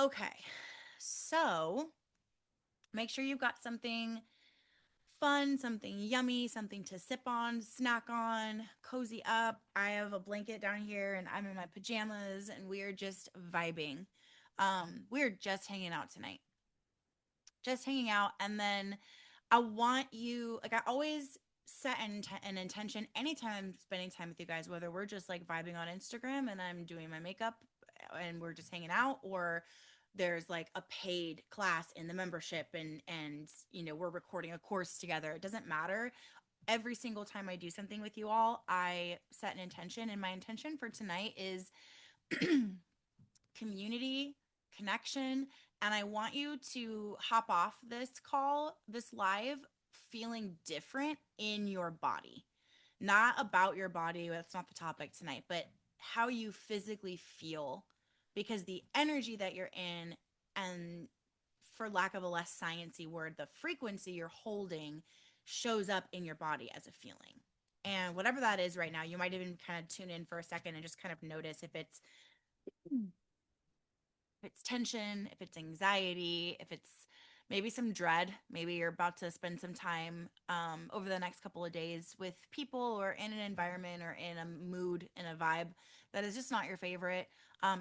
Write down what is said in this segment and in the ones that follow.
Okay. So make sure you've got something fun, something yummy, something to sip on, snack on, cozy up. I have a blanket down here and I'm in my pajamas and we're just vibing. We're just hanging out tonight. Just hanging out. And then I want you, like, I always set an intention anytime I'm spending time with you guys, whether we're just like vibing on Instagram and I'm doing my makeup and we're just hanging out, or there's like a paid class in the membership and we're recording a course together. It doesn't matter. Every single time I do something with you all, I set an intention, and my intention for tonight is community, connection, and I want you to hop off this call, this live, feeling different in your body. Not about your body, that's not the topic tonight, but how you physically feel, because the energy that you're in, and for lack of a less sciencey word, the frequency you're holding shows up in your body as a feeling. And whatever that is right now, you might even kind of tune in for a second and just kind of notice if it's tension, if it's anxiety, if it's maybe some dread. Maybe you're about to spend some time over the next couple of days with people or in an environment or in a mood and a vibe that is just not your favorite.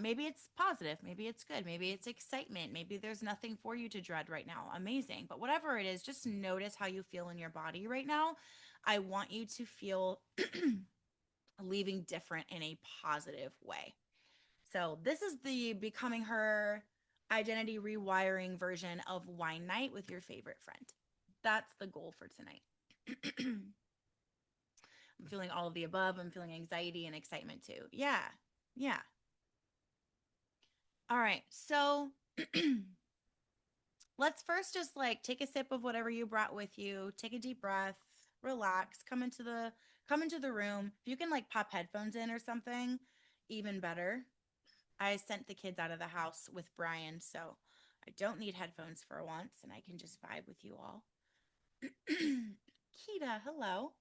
Maybe it's positive. Maybe it's good. Maybe it's excitement. Maybe there's nothing for you to dread right now. Amazing. But whatever it is, just notice how you feel in your body right now. I want you to feel leaving different in a positive way. So this is the becoming her identity rewiring version of wine night with your favorite friend. That's the goal for tonight. I'm feeling all of the above. I'm feeling anxiety and excitement too. Yeah. Yeah. All right. So let's first just like take a sip of whatever you brought with you. Take a deep breath, relax, come into the room. If you can like pop headphones in or something, even better. I sent the kids out of the house with Brian, so I don't need headphones for once, and I can just vibe with you all. Kita, hello.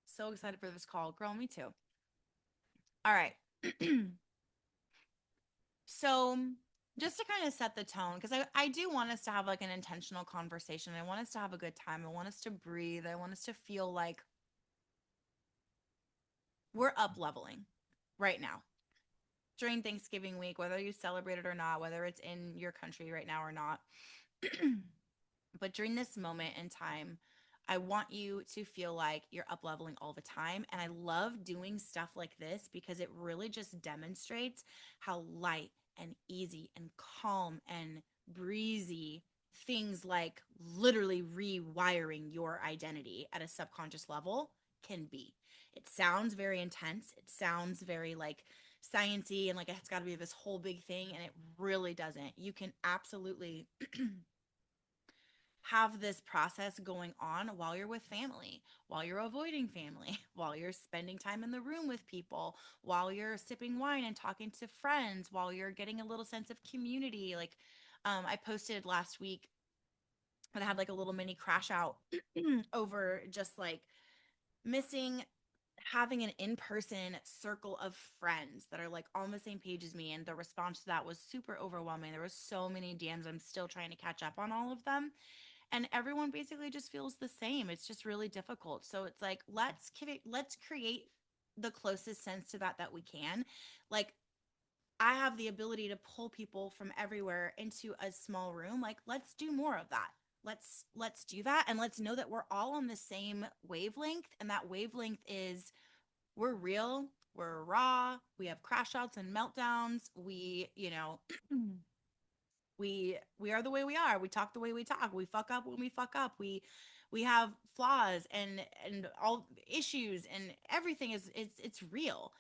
So excited for this call. Girl, me too. All right. So, just to kind of set the tone, because I do want us to have like an intentional conversation. I want us to have a good time. I want us to breathe. I want us to feel like we're up leveling right now during Thanksgiving week, whether you celebrate it or not, whether it's in your country right now or not. But during this moment in time, I want you to feel like you're up leveling all the time. And I love doing stuff like this because it really just demonstrates how light and easy and calm and breezy things like literally rewiring your identity at a subconscious level can be. It sounds very intense. It sounds very like sciency and like it's got to be this whole big thing, and it really doesn't. You can absolutely have this process going on while you're with family, while you're avoiding family, while you're spending time in the room with people, while you're sipping wine and talking to friends, while you're getting a little sense of community. Like I posted last week that I had like a little mini crash out over just like missing having an in-person circle of friends that are like on the same page as me, and the response to that was super overwhelming. There was so many DMs. I'm still trying to catch up on all of them, and everyone basically just feels the same. It's just really difficult. So it's like let's create the closest sense to that we can. Like I have the ability to pull people from everywhere into a small room. Like let's do more of that. Let's do that, and let's know that we're all on the same wavelength, and that wavelength is we're real, we're raw, we have crash outs and meltdowns. We are the way we are. We talk the way we talk. We fuck up when we fuck up. We have flaws and all issues, and everything is it's real.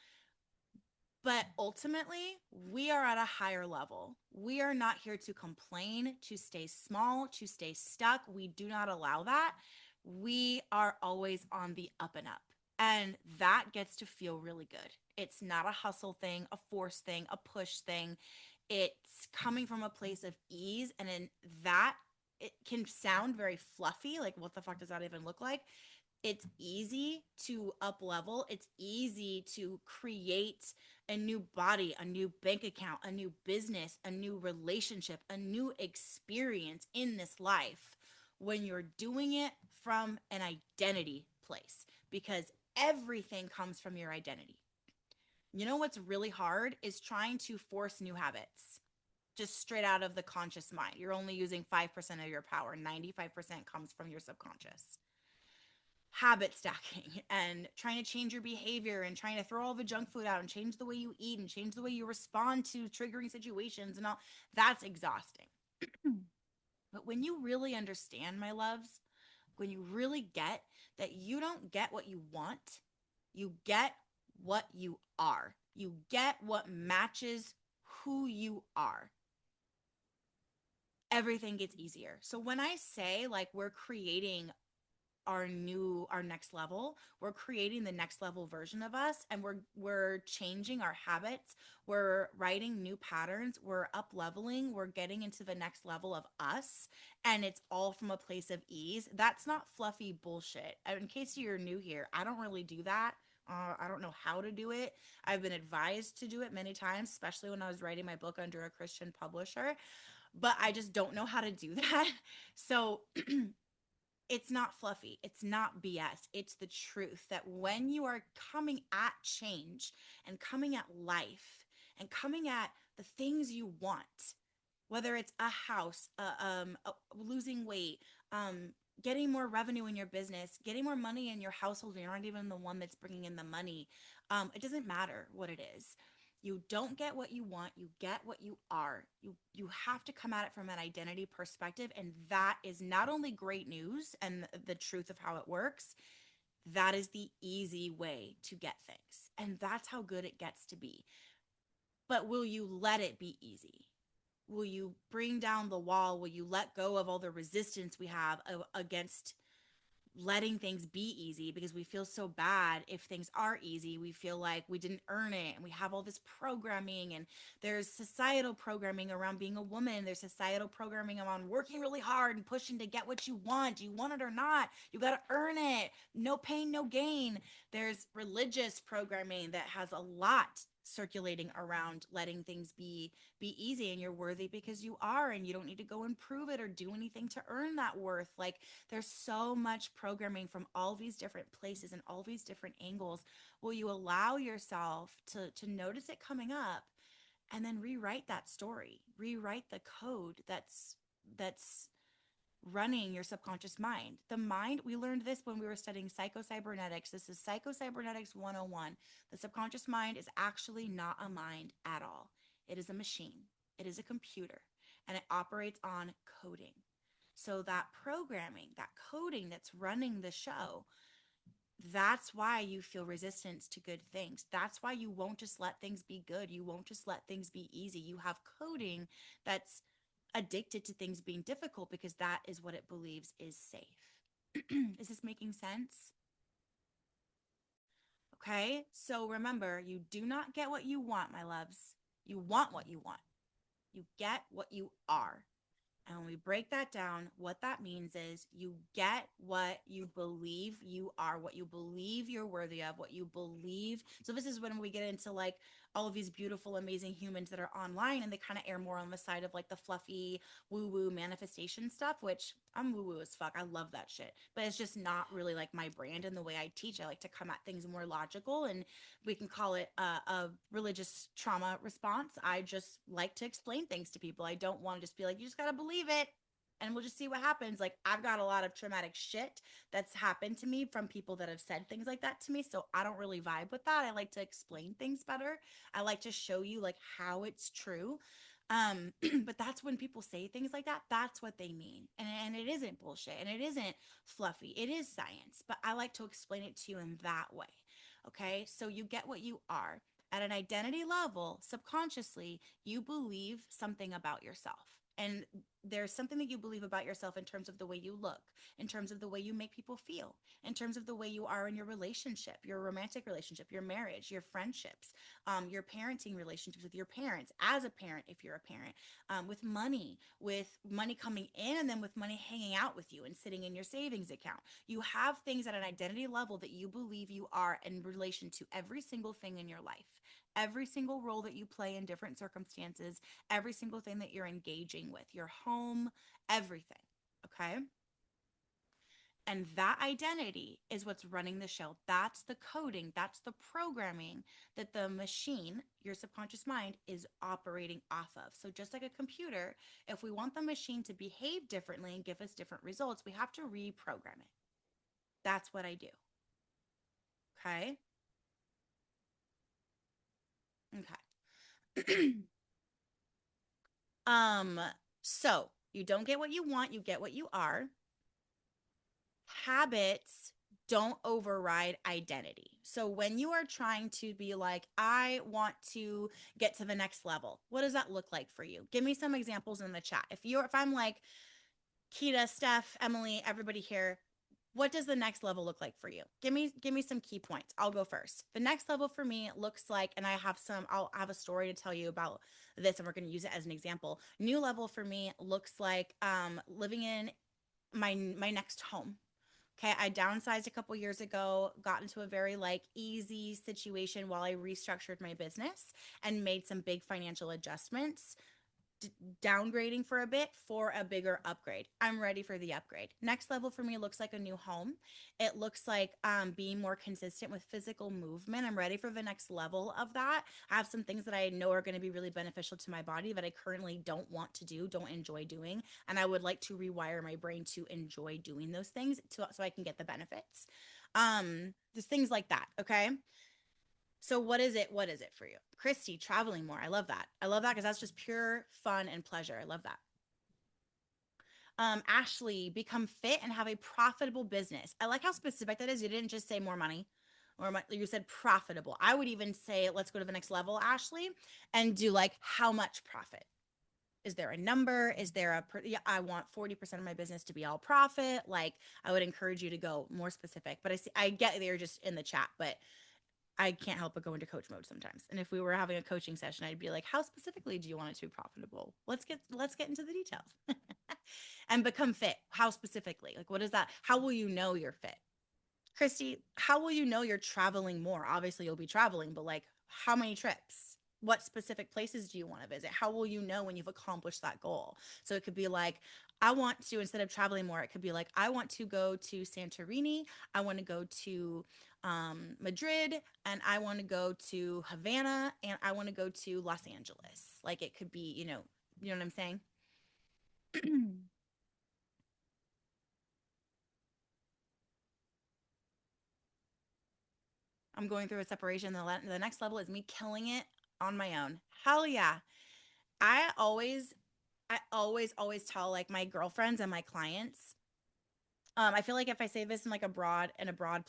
But ultimately, we are at a higher level. We are not here to complain, to stay small, to stay stuck. We do not allow that. We are always on the up and up. And that gets to feel really good. It's not a hustle thing, a force thing, a push thing. It's coming from a place of ease. And in that it can sound very fluffy, like what the fuck does that even look like? It's easy to up level. It's easy to create a new body, a new bank account, a new business, a new relationship, a new experience in this life when you're doing it from an identity place, because everything comes from your identity. You know what's really hard is trying to force new habits just straight out of the conscious mind. You're only using 5% of your power, 95% comes from your subconscious. Habit stacking and trying to change your behavior and trying to throw all the junk food out and change the way you eat and change the way you respond to triggering situations and all, that's exhausting. But when you really understand, my loves, when you really get that you don't get what you want, you get what you are. You get what matches who you are. Everything gets easier. So when I say like we're creating our next level, we're creating the next level version of us, and we're changing our habits, we're writing new patterns, we're up leveling, we're getting into the next level of us, and it's all from a place of ease. That's not fluffy bullshit. In case you're new here, I don't really do that. I don't know how to do it. I've been advised to do it many times, especially when I was writing my book under a Christian publisher, but I just don't know how to do that. So it's not fluffy. It's not BS. It's the truth that when you are coming at change and coming at life and coming at the things you want, whether it's a house, losing weight, getting more revenue in your business, getting more money in your household, and you're not even the one that's bringing in the money. It doesn't matter what it is. You don't get what you want, you get what you are. You have to come at it from an identity perspective, and that is not only great news and the truth of how it works, that is the easy way to get things. And that's how good it gets to be. But will you let it be easy? Will you bring down the wall? Will you let go of all the resistance we have against letting things be easy, because we feel so bad if things are easy? We feel like we didn't earn it, and we have all this programming, and there's societal programming around being a woman, there's societal programming around working really hard and pushing to get what you want. You want it or not, you got to earn it. No pain, no gain. There's religious programming that has a lot circulating around letting things be easy, and you're worthy because you are, and you don't need to go and prove it or do anything to earn that worth. Like, there's so much programming from all these different places and all these different angles. Will you allow yourself to notice it coming up, and then rewrite that story, rewrite the code that's running your subconscious mind? The mind, we learned this when we were studying psychocybernetics. This is psychocybernetics 101. The subconscious mind is actually not a mind at all. It is a machine, it is a computer, and it operates on coding. So that programming, that coding that's running the show, that's why you feel resistance to good things. That's why you won't just let things be good. You won't just let things be easy. You have coding that's addicted to things being difficult because that is what it believes is safe. Is this making sense? Okay. So remember, you do not get what you want, my loves. You want what you want. You get what you are. And when we break that down, what that means is you get what you believe you are, what you believe you're worthy of, what you believe. So this is when we get into like all of these beautiful, amazing humans that are online, and they kind of err more on the side of like the fluffy woo-woo manifestation stuff, which I'm woo-woo as fuck. I love that shit. But it's just not really like my brand and the way I teach. I like to come at things more logical, and we can call it a religious trauma response. I just like to explain things to people. I don't want to just be like, you just got to believe it and we'll just see what happens. Like, I've got a lot of traumatic shit that's happened to me from people that have said things like that to me. So I don't really vibe with that. I like to explain things better. I like to show you like how it's true. But that's when people say things like that, that's what they mean. And it isn't bullshit and it isn't fluffy. It is science, but I like to explain it to you in that way. Okay. So you get what you are. At an identity level, subconsciously, you believe something about yourself. And there's something that you believe about yourself in terms of the way you look, in terms of the way you make people feel, in terms of the way you are in your relationship, your romantic relationship, your marriage, your friendships, your parenting relationships with your parents, as a parent, if you're a parent, with money coming in and then with money hanging out with you and sitting in your savings account. You have things at an identity level that you believe you are in relation to every single thing in your life. Every single role that you play in different circumstances, every single thing that you're engaging with, your home, everything. Okay. And that identity is what's running the show. That's the coding, that's the programming that the machine, your subconscious mind, is operating off of. So, just like a computer, if we want the machine to behave differently and give us different results, we have to reprogram it. That's what I do. Okay. Okay. um, so you don't get what you want, you get what you are. Habits don't override identity. So when you are trying to be like, I want to get to the next level, what does that look like for you? Give me some examples in the chat. If I'm like, Kita, Steph, Emily, everybody here, what does the next level look like for you? Give me some key points. I'll go first. The next level for me looks like, and I'll have a story to tell you about this, and we're going to use it as an example. New level for me looks like living in my next home. Okay, I downsized a couple years ago, got into a very like easy situation while I restructured my business and made some big financial adjustments, d- downgrading for a bit for a bigger upgrade. I'm ready for the upgrade. Next level for me looks like a new home. It looks like being more consistent with physical movement. I'm ready for the next level of that. I have some things that I know are going to be really beneficial to my body that I currently don't want to do, don't enjoy doing. And I would like to rewire my brain to enjoy doing those things so I can get the benefits. Just things like that. Okay. So what is it? What is it for you? Christy, traveling more. I love that. I love that because that's just pure fun and pleasure. I love that. Ashley, become fit and have a profitable business. I like how specific that is. You didn't just say more money or you said profitable. I would even say, let's go to the next level, Ashley, and do like how much profit. Is there a number? Is there yeah, I want 40% of my business to be all profit. Like I would encourage you to go more specific, but I get they're just in the chat, but I can't help but go into coach mode sometimes. And if we were having a coaching session, I'd be like, how specifically do you want it to be profitable? Let's get into the details. And become fit. How specifically? Like what is that? How will you know you're fit? Christy, how will you know you're traveling more? Obviously you'll be traveling, but like how many trips? What specific places do you want to visit? How will you know when you've accomplished that goal? So it could be like, I want to, instead of traveling more, it could be like, I want to go to Santorini. I want to go to Madrid, and I want to go to Havana, and I want to go to Los Angeles. Like it could be, you know what I'm saying? I'm going through a separation. The next level is me killing it on my own. Hell yeah. I always, always tell like my girlfriends and my clients. I feel like if I say this in a broad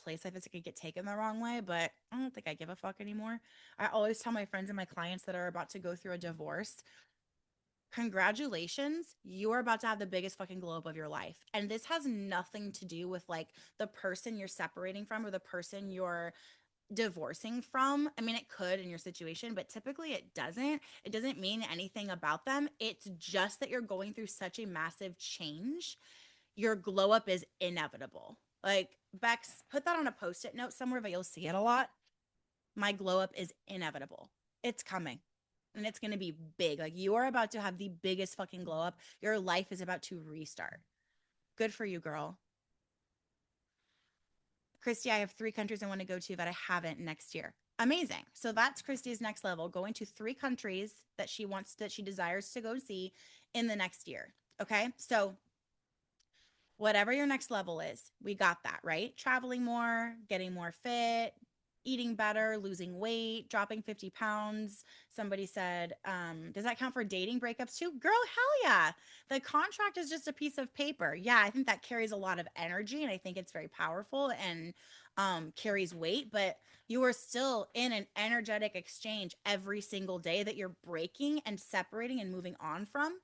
place, I feel like it could get taken the wrong way, but I don't think I give a fuck anymore. I always tell my friends and my clients that are about to go through a divorce, congratulations, you are about to have the biggest fucking glow up of your life. And this has nothing to do with like the person you're separating from or the person you're divorcing from. I mean, it could in your situation, but typically it doesn't. It doesn't mean anything about them. It's just that you're going through such a massive change. Your glow up is inevitable. Like, Bex, put that on a post it note somewhere, but you'll see it a lot. My glow up is inevitable. It's coming. And it's going to be big. Like, you are about to have the biggest fucking glow up. Your life is about to restart. Good for you, girl. Christy, I have 3 countries I want to go to that I haven't next year. Amazing. So that's Christy's next level, going to 3 countries that she desires to go see in the next year. Okay. So whatever your next level is, we got that, right? Traveling more, getting more fit, eating better, losing weight, dropping 50 pounds. Somebody said, does that count for dating breakups too? Girl, hell yeah. The contract is just a piece of paper. Yeah, I think that carries a lot of energy and I think it's very powerful and carries weight, but you are still in an energetic exchange every single day that you're breaking and separating and moving on from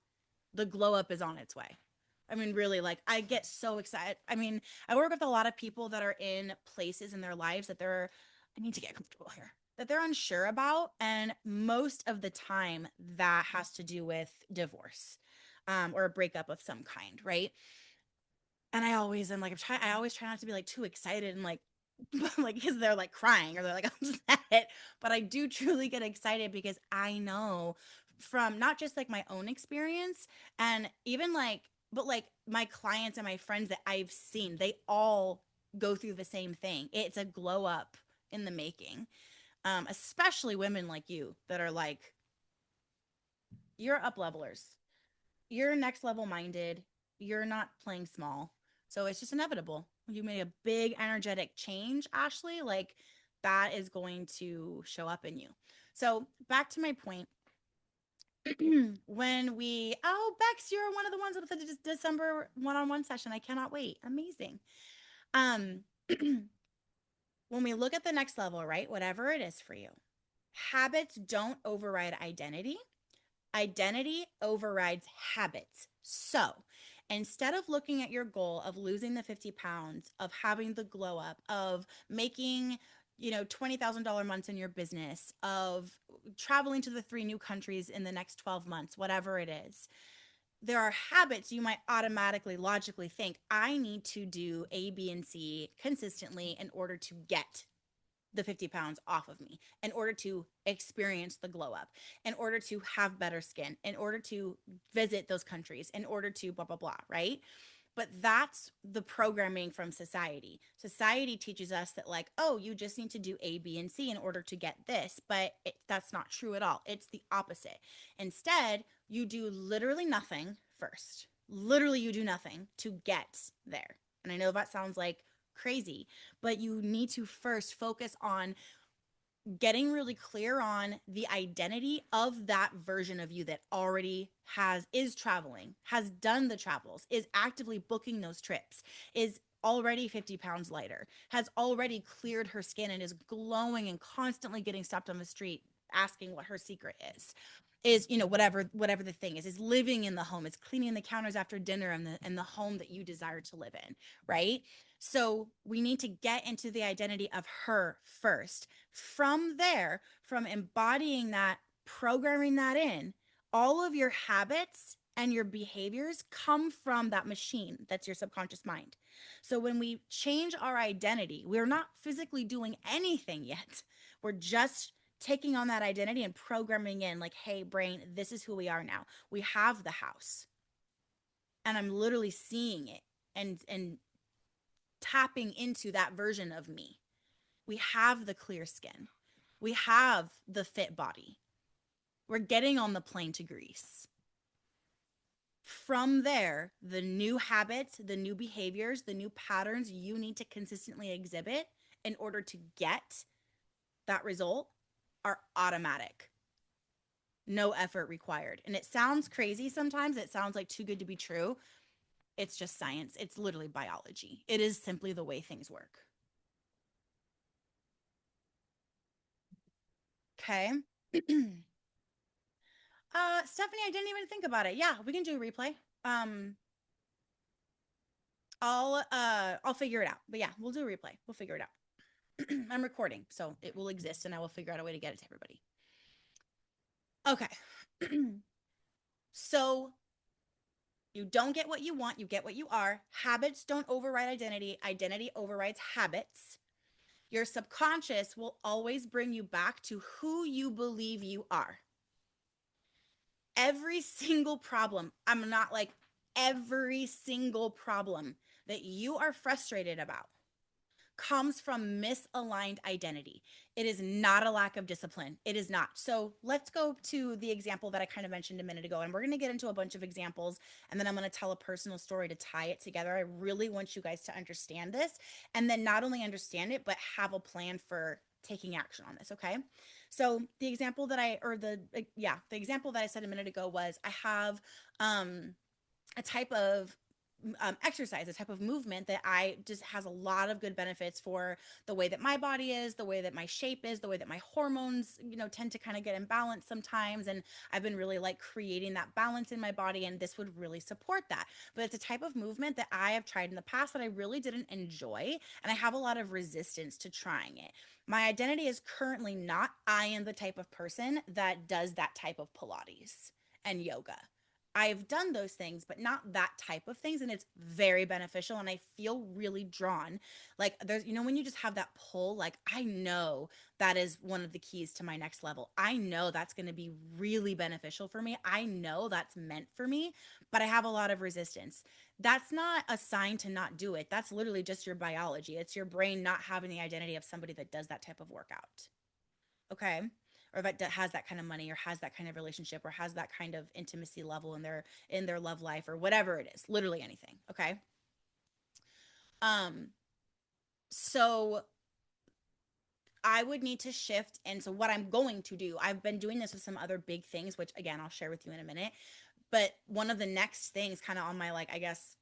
The glow up is on its way. I mean, really, like, I get so excited. I mean, I work with a lot of people that are in places in their lives that they're, I need to get comfortable here, that they're unsure about. And most of the time, that has to do with divorce, or a breakup of some kind, right? And I always am like, I always try not to be like too excited and like, like, because they're like crying or they're like upset. But I do truly get excited because I know from not just like my own experience and even like, but like my clients and my friends that I've seen, they all go through the same thing. It's a glow up in the making. Especially women like you that are like, you're up levelers, you're next level minded, you're not playing small. So it's just inevitable. You made a big energetic change, Ashley, like that is going to show up in you. So back to my point. When we, oh, Bex, you're one of the ones with the December one-on-one session. I cannot wait. Amazing. Um, when we look at the next level, right? Whatever it is for you, habits don't override identity. Identity overrides habits. So instead of looking at your goal of losing the 50 pounds, of having the glow up, of making, $20,000 months in your business, of traveling to the 3 new countries in the next 12 months, whatever it is, there are habits you might automatically, logically think, I need to do A, B, and C consistently in order to get the 50 pounds off of me, in order to experience the glow up, in order to have better skin, in order to visit those countries, in order to blah, blah, blah, right? But that's the programming from society. Society teaches us that, like, oh, you just need to do A, B, and C in order to get this. But that's not true at all. It's the opposite. Instead, you do literally nothing first. Literally, you do nothing to get there. And I know that sounds like crazy, but you need to first focus on getting really clear on the identity of that version of you that already is traveling, has done the travels, is actively booking those trips, is already 50 pounds lighter, has already cleared her skin and is glowing and constantly getting stopped on the street asking what her secret is, whatever the thing is living in the home, is cleaning the counters after dinner in the home that you desire to live in, right? So we need to get into the identity of her first. From there, from embodying that, programming that in, all of your habits and your behaviors come from that machine that's your subconscious mind. So when we change our identity, we're not physically doing anything yet. We're just taking on that identity and programming in, like, hey, brain, this is who we are now. We have the house. And I'm literally seeing it and tapping into that version of me. We have the clear skin. We have the fit body. We're getting on the plane to Greece. From there, the new habits, the new behaviors, the new patterns you need to consistently exhibit in order to get that result are automatic. No effort required. And it sounds crazy sometimes. It sounds like too good to be true. It's just science. It's literally biology. It is simply the way things work. Okay. Stephanie, I didn't even think about it. Yeah, we can do a replay. Um, I'll figure it out. But yeah, we'll do a replay. We'll figure it out. I'm recording, so it will exist and I will figure out a way to get it to everybody. Okay. So you don't get what you want, you get what you are. Habits don't override identity, identity overrides habits. Your subconscious will always bring you back to who you believe you are. Every single problem, I'm not like every single problem that you are frustrated about comes from misaligned identity. It is not a lack of discipline. It is not. So let's go to the example that I kind of mentioned a minute ago. And we're going to get into a bunch of examples. And then I'm going to tell a personal story to tie it together. I really want you guys to understand this. And then not only understand it, but have a plan for taking action on this. Okay. So the example that the example that I said a minute ago was I have a type of exercise, a type of movement that I just has a lot of good benefits for the way that my body is, the way that my shape is, the way that my hormones, tend to kind of get imbalanced sometimes. And I've been really like creating that balance in my body, and this would really support that. But it's a type of movement that I have tried in the past that I really didn't enjoy, and I have a lot of resistance to trying it. My identity is currently not I am the type of person that does that type of Pilates and yoga. I've done those things, but not that type of things. And it's very beneficial. And I feel really drawn. Like, there's, when you just have that pull, like, I know that is one of the keys to my next level. I know that's going to be really beneficial for me. I know that's meant for me, but I have a lot of resistance. That's not a sign to not do it. That's literally just your biology. It's your brain not having the identity of somebody that does that type of workout. Okay, or that has that kind of money, or has that kind of relationship, or has that kind of intimacy level in their love life, or whatever it is, literally anything. Okay. um so I would need to shift. And so what I'm going to do, I've been doing this with some other big things, which again I'll share with you in a minute. But one of the next things kind of on my, like, I guess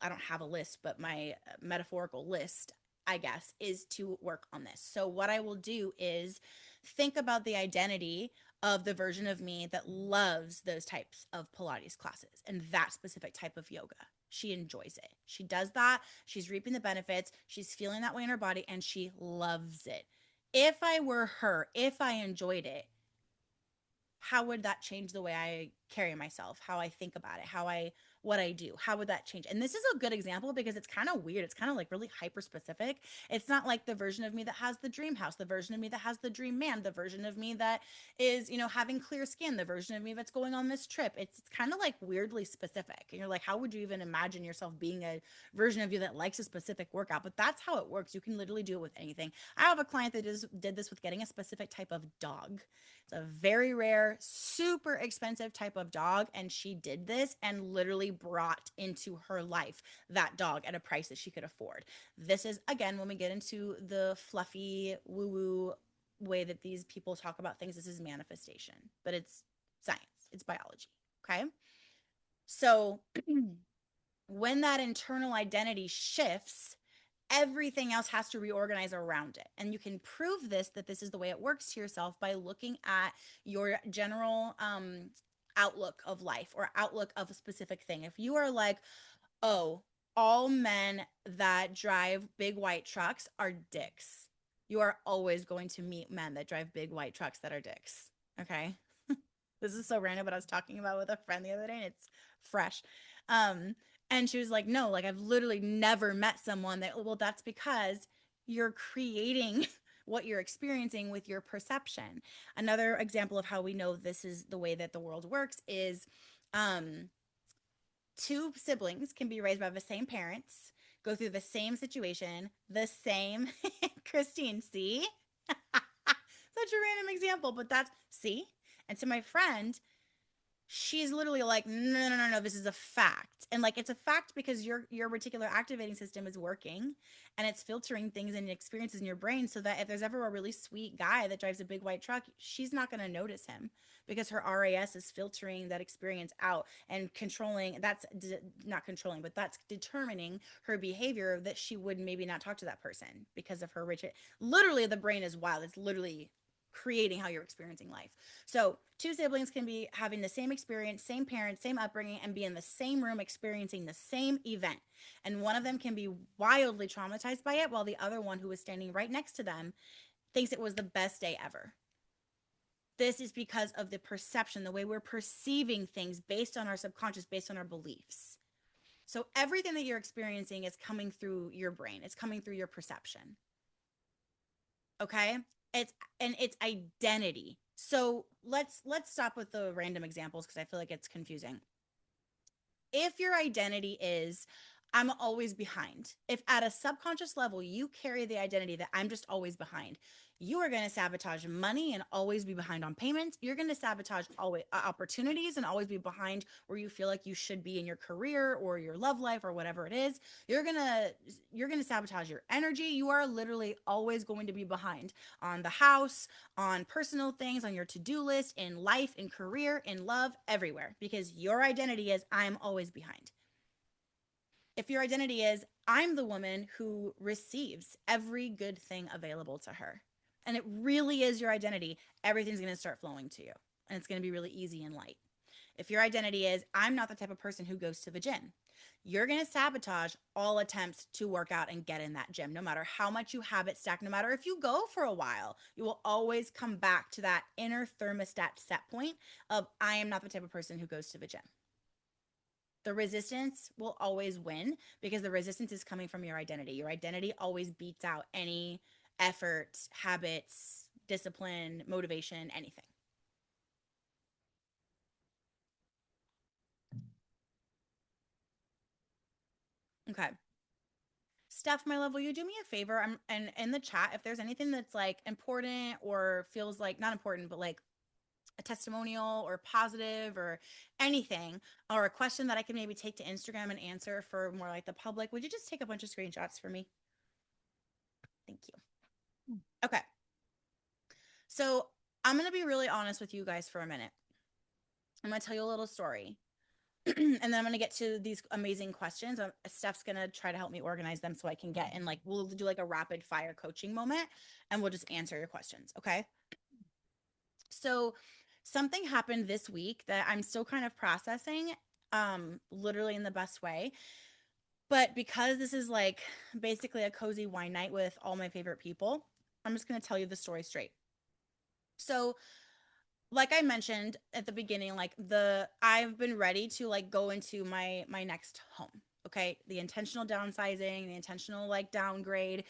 I don't have a list, but my metaphorical list, I guess, is to work on this. So what I will do is think about the identity of the version of me that loves those types of Pilates classes and that specific type of yoga. She enjoys it. She does that. She's reaping the benefits. She's feeling that way in her body, and she loves it. If I were her, if I enjoyed it, how would that change the way I carry myself, how I think about it, what I do? How would that change? And this is a good example because it's kind of weird. It's kind of like really hyper specific. It's not like the version of me that has the dream house, the version of me that has the dream man, the version of me that is, having clear skin, the version of me that's going on this trip. It's kind of like weirdly specific. And you're like, how would you even imagine yourself being a version of you that likes a specific workout? But that's how it works. You can literally do it with anything. I have a client that did this with getting a specific type of dog. It's a very rare, super expensive type of dog. And she did this and literally brought into her life that dog at a price that she could afford. This is, again, when we get into the fluffy, woo woo way that these people talk about things, this is manifestation, but it's science, it's biology. Okay. So when that internal identity shifts, everything else has to reorganize around it. And you can prove that this is the way it works to yourself by looking at your general outlook of life or outlook of a specific thing. If you are like, oh, all men that drive big white trucks are dicks, you are always going to meet men that drive big white trucks that are dicks. Okay. This is so random, but I was talking about with a friend the other day and it's fresh. Um, and she was like, no, like I've literally never met someone that, well, that's because you're creating what you're experiencing with your perception. Another example of how we know this is the way that the world works is um, two siblings can be raised by the same parents, go through the same situation, the same. Christine, see? Such a random example, but that's, see? And to my friend, she's literally like, no, no, no, no, this is a fact. And like, it's a fact because your reticular activating system is working and it's filtering things and experiences in your brain so that if there's ever a really sweet guy that drives a big white truck, she's not going to notice him because her RAS is filtering that experience out and controlling. Not controlling, but that's determining her behavior, that she would maybe not talk to that person because of her rigid. Literally, the brain is wild. It's literally creating how you're experiencing life. So, two siblings can be having the same experience, same parents, same upbringing, and be in the same room experiencing the same event. And one of them can be wildly traumatized by it, while the other one, who is standing right next to them, thinks it was the best day ever. This is because of the perception, the way we're perceiving things based on our subconscious, based on our beliefs. So, everything that you're experiencing is coming through your brain, it's coming through your perception. Okay. It's identity. So let's stop with the random examples because I feel like it's confusing. If your identity is I'm always behind, if at a subconscious level you carry the identity that I'm just always behind, you are going to sabotage money and always be behind on payments. You're going to sabotage always opportunities and always be behind where you feel like you should be in your career or your love life or whatever it is. You're going to sabotage your energy. You are literally always going to be behind on the house, on personal things, on your to-do list, in life, in career, in love, everywhere, because your identity is I'm always behind. If your identity is, I'm the woman who receives every good thing available to her, and it really is your identity, everything's going to start flowing to you. And it's going to be really easy and light. If your identity is, I'm not the type of person who goes to the gym, you're going to sabotage all attempts to work out and get in that gym. No matter how much you have it stacked, no matter if you go for a while, you will always come back to that inner thermostat set point of, I am not the type of person who goes to the gym. The resistance will always win because the resistance is coming from your identity. Your identity always beats out any effort, habits, discipline, motivation, anything. Okay. Steph, my love, will you do me a favor? And in the chat, if there's anything that's like important or feels like not important, but like a testimonial or positive or anything, or a question that I can maybe take to Instagram and answer for more like the public, would you just take a bunch of screenshots for me? Thank you. Okay. So I'm going to be really honest with you guys for a minute. I'm going to tell you a little story. And then I'm going to get to these amazing questions. Steph's going to try to help me organize them so I can get in, like, we'll do like a rapid fire coaching moment and we'll just answer your questions. Okay. So something happened this week that I'm still kind of processing, literally in the best way. But because this is like basically a cozy wine night with all my favorite people, I'm just going to tell you the story straight. So like I mentioned at the beginning, like I've been ready to like go into my next home. Okay. The intentional downsizing, the intentional like downgrade.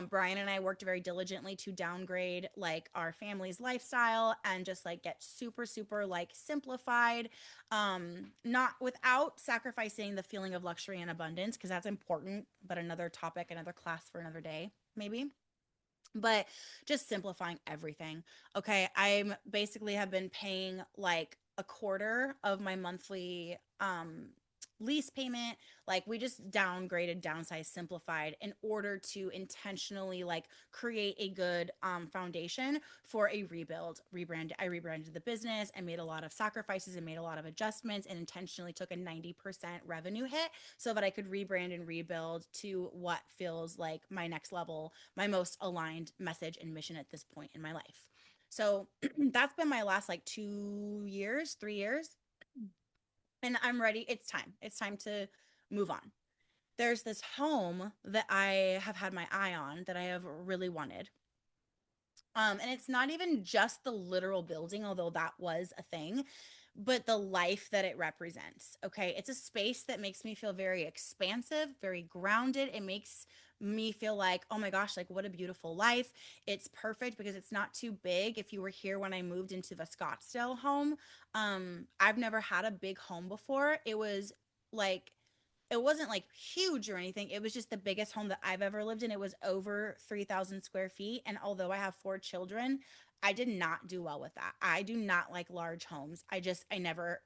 Brian and I worked very diligently to downgrade like our family's lifestyle and just like get super, super like simplified. Not without sacrificing the feeling of luxury and abundance, because that's important, but another topic, another class for another day, maybe. But just simplifying everything. Okay, I'm basically have been paying like a quarter of my monthly lease payment. Like we just downgraded, downsized, simplified in order to intentionally like create a good foundation for a rebuild. I rebranded the business and made a lot of sacrifices and made a lot of adjustments and intentionally took a 90% revenue hit so that I could rebrand and rebuild to what feels like my next level, my most aligned message and mission at this point in my life. So that's been my last like 2 years, 3 years. And I'm ready. It's time. It's time to move on. There's this home that I have had my eye on that I have really wanted. And it's not even just the literal building, although that was a thing, but the life that it represents. Okay. It's a space that makes me feel very expansive, very grounded. It makes me feel like, oh my gosh, like what a beautiful life. It's perfect because it's not too big. If you were here when I moved into the Scottsdale home, I've never had a big home before. Like, it wasn't like huge or anything. It was just the biggest home that I've ever lived in. It was over 3,000 square feet. And although I have 4 children, I did not do well with that. I do not like large homes. I never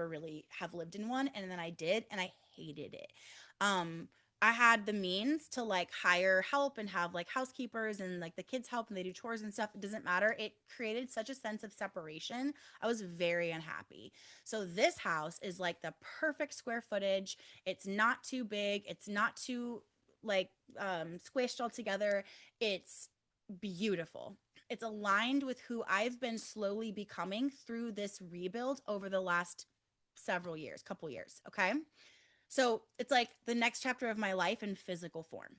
really have lived in one. And then I did, and I hated it. Um, I had the means to like hire help and have like housekeepers and like the kids help and they do chores and stuff. It doesn't matter. It created such a sense of separation. I was very unhappy. So this house is like the perfect square footage. It's not too big. It's not too like squished all together. It's beautiful. It's aligned with who I've been slowly becoming through this rebuild over the last several years, couple years. Okay. So it's like the next chapter of my life in physical form.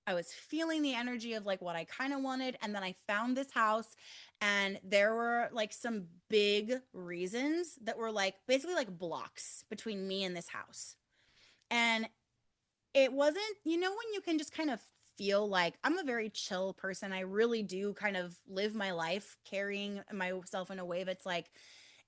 I was feeling the energy of like what I kind of wanted. And then I found this house, and there were like some big reasons that were like basically like blocks between me and this house. And it wasn't, when you can just kind of feel like I'm a very chill person. I really do kind of live my life carrying myself in a way that's like,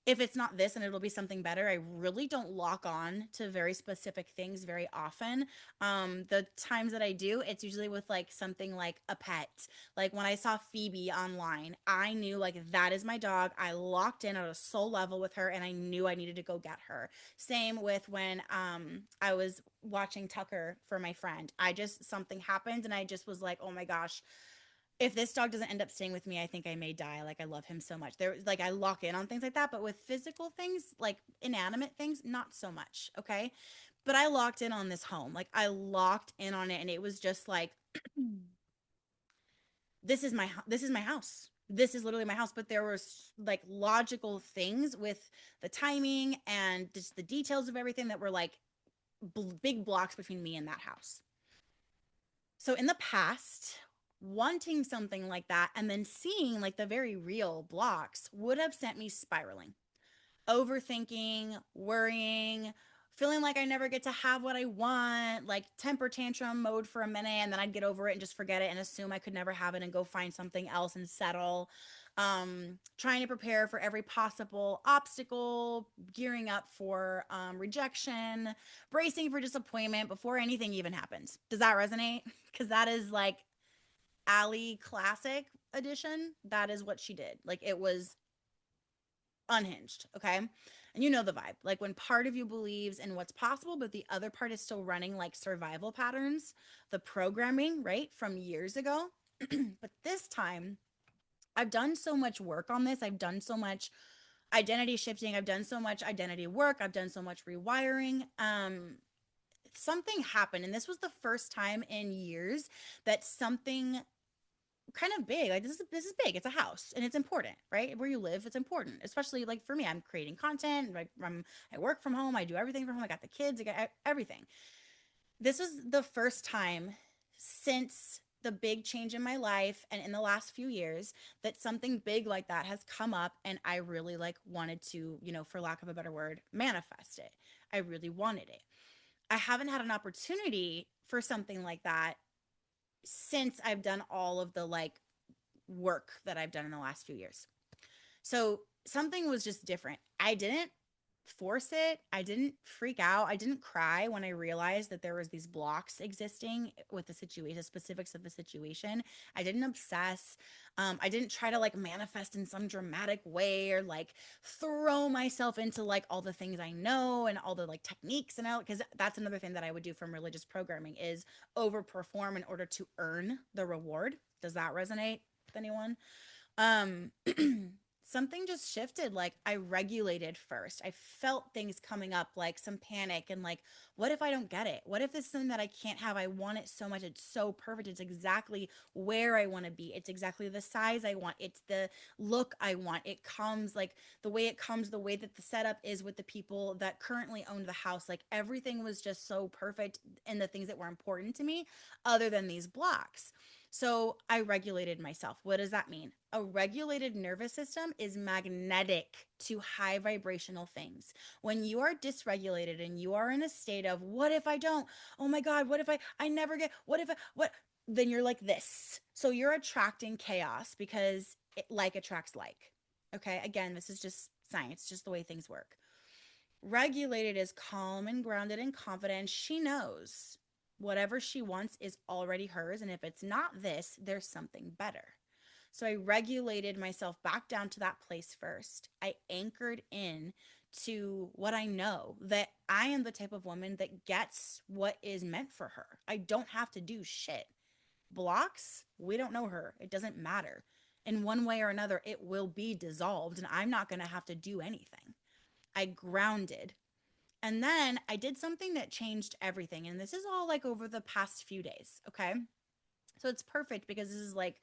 if it's not this and it'll be something better. I really don't lock on to very specific things very often. The times that I do, it's usually with like something like a pet. Like when I saw Phoebe online, I knew like that is my dog. I locked in at a soul level with her and I knew I needed to go get her. Same with when I was watching Tucker for my friend. I just something happened and I just was like, "Oh my gosh, if this dog doesn't end up staying with me, I think I may die. Like I love him so much." There, like I lock in on things like that, but with physical things, like inanimate things, not so much. Okay. But I locked in on this home. Like I locked in on it and it was just like this is my house. This is literally my house, but there was like logical things with the timing and just the details of everything that were like big blocks between me and that house. So in the past, wanting something like that and then seeing like the very real blocks would have sent me spiraling, overthinking, worrying, feeling like I never get to have what I want, like temper tantrum mode for a minute, and then I'd get over it and just forget it and assume I could never have it and go find something else and settle. Trying to prepare for every possible obstacle, gearing up for rejection, bracing for disappointment before anything even happens. Does that resonate? Because that is like Allie classic edition. That is what she did. Like it was unhinged, okay? And you know the vibe. Like when part of you believes in what's possible, but the other part is still running like survival patterns, the programming, right, from years ago. But this time, I've done so much work on this. I've done so much identity shifting. I've done so much identity work. I've done so much rewiring. Something happened, and this was the first time in years that something kind of big. Like this is big. It's a house and it's important, right? Where you live, it's important. Especially like for me, I'm creating content. I work from home. I do everything from home. I got the kids. I got everything. This was the first time since the big change in my life and in the last few years that something big like that has come up and I really like wanted to, for lack of a better word, manifest it. I really wanted it. I haven't had an opportunity for something like that since I've done all of the like work that I've done in the last few years. So something was just different. I didn't force it. I didn't freak out. I didn't cry when I realized that there was these blocks existing with the situation, the specifics of the situation. I didn't obsess. I didn't try to like manifest in some dramatic way or like throw myself into like all the things I know and all the like techniques and out, because that's another thing that I would do from religious programming is overperform in order to earn the reward. Does that resonate with anyone? um Something just shifted. Like I regulated first. I felt things coming up, like some panic and like, what if I don't get it? What if this is something that I can't have? I want it so much. It's so perfect. It's exactly where I want to be. It's exactly the size I want. It's the look I want. It comes like the way it comes, the way that the setup is with the people that currently owned the house. Like everything was just so perfect in the things that were important to me other than these blocks. So I regulated myself. What does that mean? A regulated nervous system is magnetic to high vibrational things. When you are dysregulated and you are in a state of, what if I don't? Oh my God, what if I never get, what if I, what? Then you're like this. So you're attracting chaos because like attracts like. Okay. Again, this is just science, just the way things work. Regulated is calm and grounded and confident. She knows whatever she wants is already hers. And if it's not this, there's something better. So I regulated myself back down to that place first. I anchored in to what I know, that I am the type of woman that gets what is meant for her. I don't have to do shit. Blocks, we don't know her. It doesn't matter. In one way or another, it will be dissolved, and I'm not going to have to do anything. I grounded. And then I did something that changed everything. And this is all like over the past few days. Okay. So it's perfect because this is like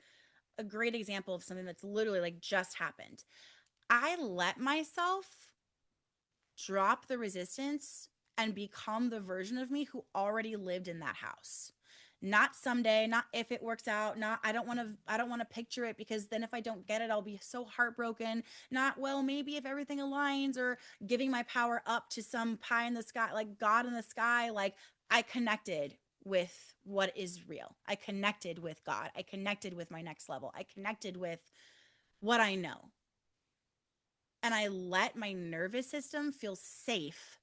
a great example of something that's literally like just happened. I let myself drop the resistance and become the version of me who already lived in that house. Not someday, not if it works out, not I don't want to picture it because then if I don't get it I'll be so heartbroken. Not, well, maybe if everything aligns, or giving my power up to some pie in the sky, like God in the sky. Like I connected with what is real. I connected with God. I connected with my next level. I connected with what I know. And I let my nervous system feel safe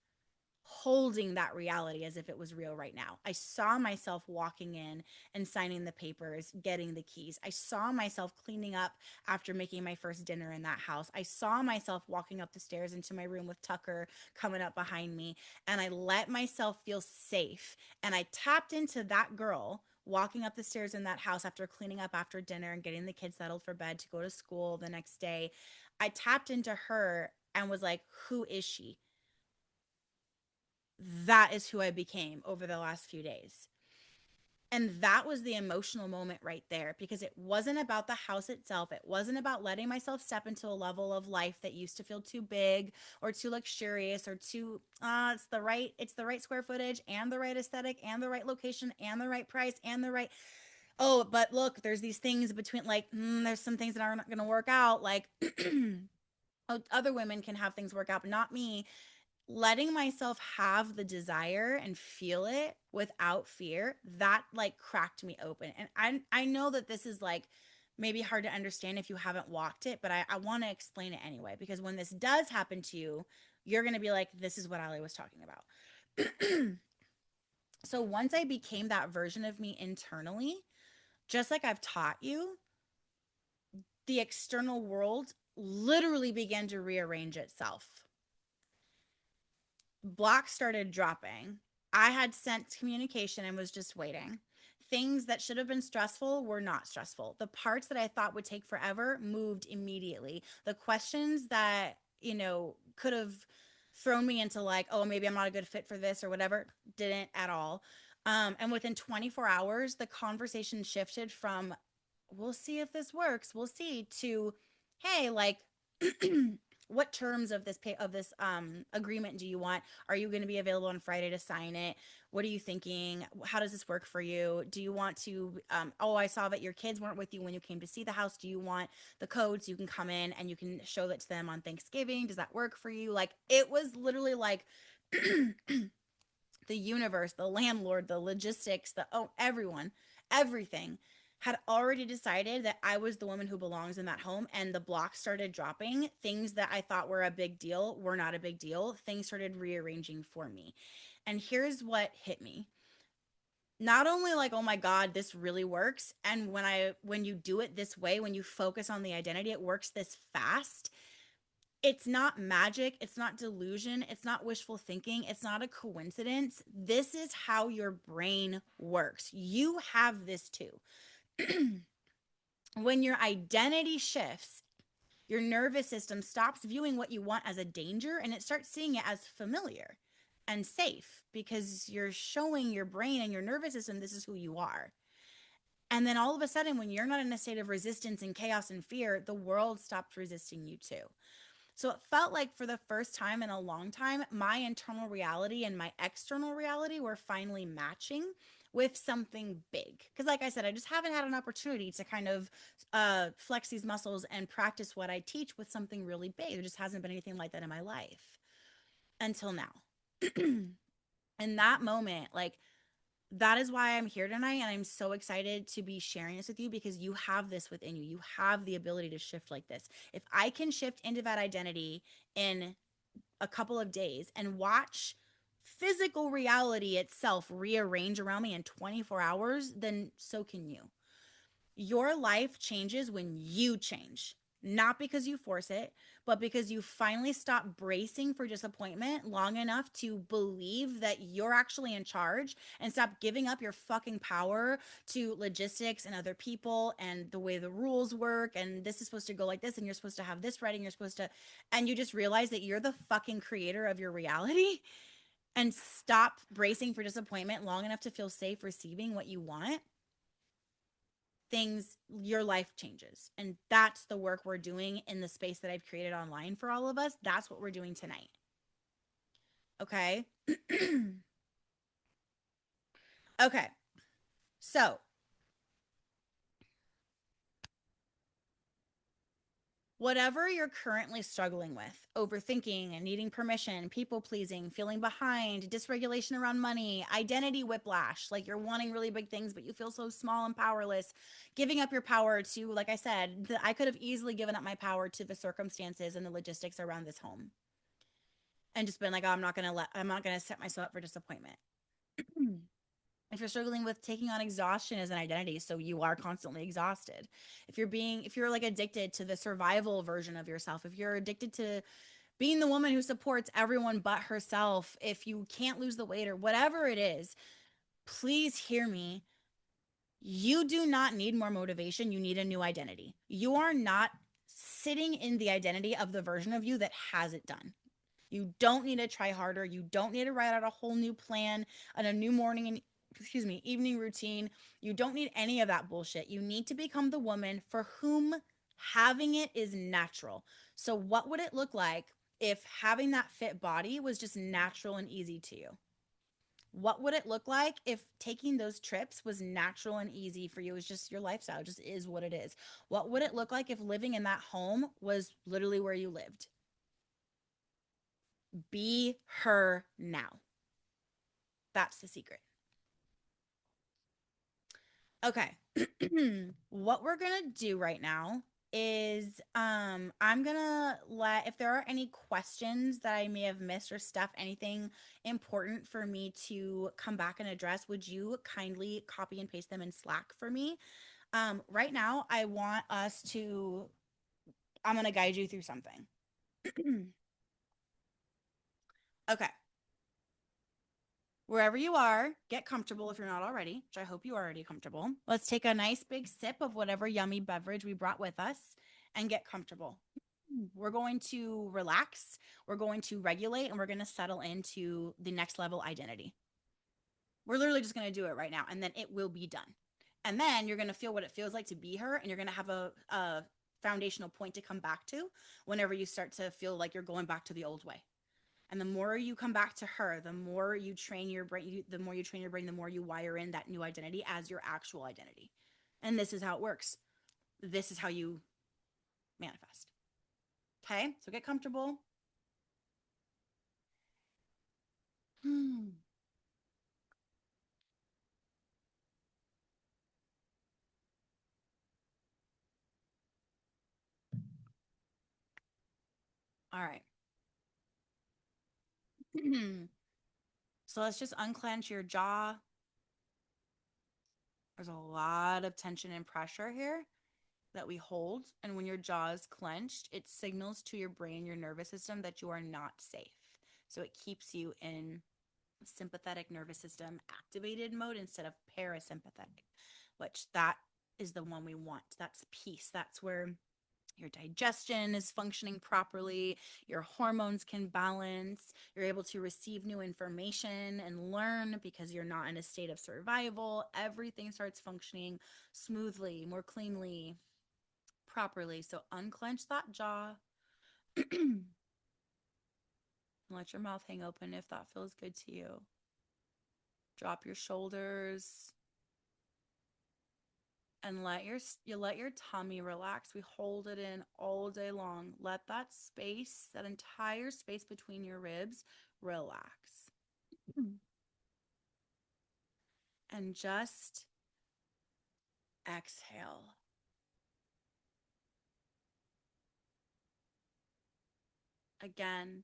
holding that reality as if it was real right now. I saw myself walking in and signing the papers, getting the keys. I saw myself cleaning up after making my first dinner in that house. I saw myself walking up the stairs into my room with Tucker coming up behind me. And I let myself feel safe. And I tapped into that girl walking up the stairs in that house after cleaning up after dinner and getting the kids settled for bed to go to school the next day. I tapped into her and was like, who is she? that is who I became over the last few days. And that was the emotional moment right there, because it wasn't about the house itself. It wasn't about letting myself step into a level of life that used to feel too big or too luxurious or too it's the right square footage and the right aesthetic and the right location and the right price and the right, oh, but look, there's these things between, like, there's some things that are not going to work out, like other women can have things work out, but not me. Letting myself have the desire and feel it without fear, that like cracked me open. And I know that this is like maybe hard to understand if you haven't walked it, but I want to explain it anyway, because when this does happen to you, you're going to be like, this is what Ali was talking about. So once I became that version of me internally, just like I've taught you, the external world literally began to rearrange itself. Blocks started dropping. I had sent communication and was just waiting. Things that should have been stressful were not stressful. The parts that I thought would take forever moved immediately. The questions that, could have thrown me into like, oh, maybe I'm not a good fit for this or whatever, didn't at all. And within 24 hours, the conversation shifted from, we'll see if this works, we'll see, to, hey, like, what terms of this agreement do you want? Are you going to be available on Friday to sign it? What are you thinking? How does this work for you? Do you want to oh, I saw that your kids weren't with you when you came to see the house. Do you want the code so you can come in and you can show that to them on Thanksgiving? Does that work for you? Like, it was literally like the universe, the landlord, the logistics, everyone, everything had already decided that I was the woman who belongs in that home. And the blocks started dropping. Things that I thought were a big deal were not a big deal. Things started rearranging for me. And here's what hit me. Not only like, oh my God, this really works. And when you do it this way, when you focus on the identity, it works this fast. It's not magic. It's not delusion. It's not wishful thinking. It's not a coincidence. This is how your brain works. You have this too. When your identity shifts, your nervous system stops viewing what you want as a danger and it starts seeing it as familiar and safe, because you're showing your brain and your nervous system this is who you are. And then all of a sudden, when you're not in a state of resistance and chaos and fear, the world stops resisting you too. So it felt like for the first time in a long time, my internal reality and my external reality were finally matching with something big. Because, like I said, I just haven't had an opportunity to kind of flex these muscles and practice what I teach with something really big. There just hasn't been anything like that in my life until now. In that moment, like, that is why I'm here tonight. And I'm so excited to be sharing this with you, because you have this within you. You have the ability to shift like this. If I can shift into that identity in a couple of days and watch physical reality itself rearrange around me in 24 hours, then so can you. Your life changes when you change, not because you force it, but because you finally stop bracing for disappointment long enough to believe that you're actually in charge, and stop giving up your fucking power to logistics and other people and the way the rules work. And this is supposed to go like this, and you're supposed to have this right, and you're supposed to, and you just realize that you're the fucking creator of your reality, and stop bracing for disappointment long enough to feel safe receiving what you want. Your life changes. And that's the work we're doing in the space that I've created online for all of us. That's what we're doing tonight. Okay. Okay. So, whatever you're currently struggling with, overthinking and needing permission, people pleasing, feeling behind, dysregulation around money, identity whiplash, like you're wanting really big things, but you feel so small and powerless, giving up your power to, like I said, I could have easily given up my power to the circumstances and the logistics around this home and just been like, oh, I'm not going to set myself up for disappointment. If you're struggling with taking on exhaustion as an identity, so you are constantly exhausted. If you're like addicted to the survival version of yourself, if you're addicted to being the woman who supports everyone but herself, if you can't lose the weight or whatever it is, please hear me. You do not need more motivation. You need a new identity. You are not sitting in the identity of the version of you that has it done. You don't need to try harder. You don't need to write out a whole new plan and a new morning and evening routine. You don't need any of that bullshit. You need to become the woman for whom having it is natural. So what would it look like if having that fit body was just natural and easy to you? What would it look like if taking those trips was natural and easy for you? It was just your lifestyle, it just is what it is. What would it look like if living in that home was literally where you lived? Be her now. That's the secret. Okay. What we're going to do right now is I'm going to let if there are any questions that I may have missed or stuff anything important for me to come back and address, would you kindly copy and paste them in Slack for me? Right now I want us to I'm going to guide you through something. Okay. Wherever you are, get comfortable if you're not already, which I hope you are already comfortable. Let's take a nice big sip of whatever yummy beverage we brought with us and get comfortable. We're going to relax, we're going to regulate, and we're going to settle into the next level identity. We're literally just going to do it right now, and then it will be done. And then you're going to feel what it feels like to be her, and you're going to have a foundational point to come back to whenever you start to feel like you're going back to the old way. And the more you come back to her, the more you train your brain, the more you train your brain, the more you wire in that new identity as your actual identity. And this is how it works. This is how you manifest. Okay, so get comfortable. All right. So let's just unclench your jaw. There's a lot of tension and pressure here that we hold. And when your jaw is clenched, it signals to your brain, your nervous system, that you are not safe. So it keeps you in sympathetic nervous system activated mode instead of parasympathetic, which that is the one we want. That's peace. That's where your digestion is functioning properly, your hormones can balance, you're able to receive new information and learn because you're not in a state of survival. Everything starts functioning smoothly, more cleanly, properly. So unclench that jaw. Let your mouth hang open if that feels good to you. Drop your shoulders and let your tummy relax. We hold it in all day long. Let that space, that entire space between your ribs, relax. And just exhale. Again,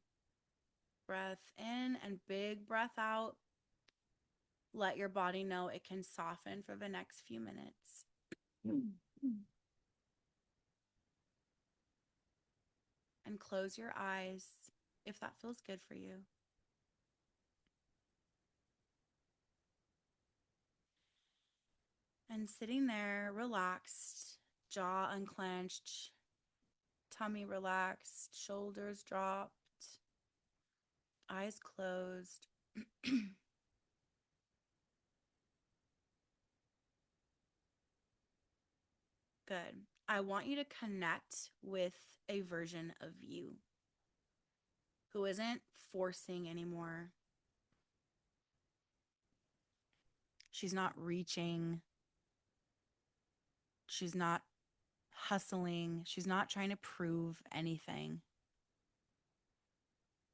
breath in and big breath out. Let your body know it can soften for the next few minutes. And close your eyes if that feels good for you. And sitting there, relaxed, jaw unclenched, tummy relaxed, shoulders dropped, eyes closed. Good. I want you to connect with a version of you who isn't forcing anymore. She's not reaching. She's not hustling. She's not trying to prove anything.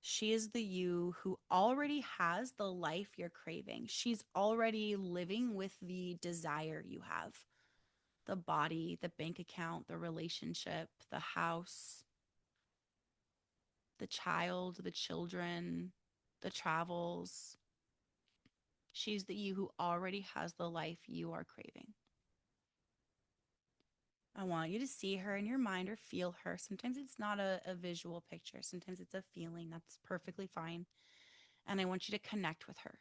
She is the you who already has the life you're craving. She's already living with the desire you have, the body, the bank account, the relationship, the house, the child, the children, the travels. She's the you who already has the life you are craving. I want you to see her in your mind or feel her. Sometimes it's not a visual picture, sometimes it's a feeling. That's perfectly fine. And I want you to connect with her.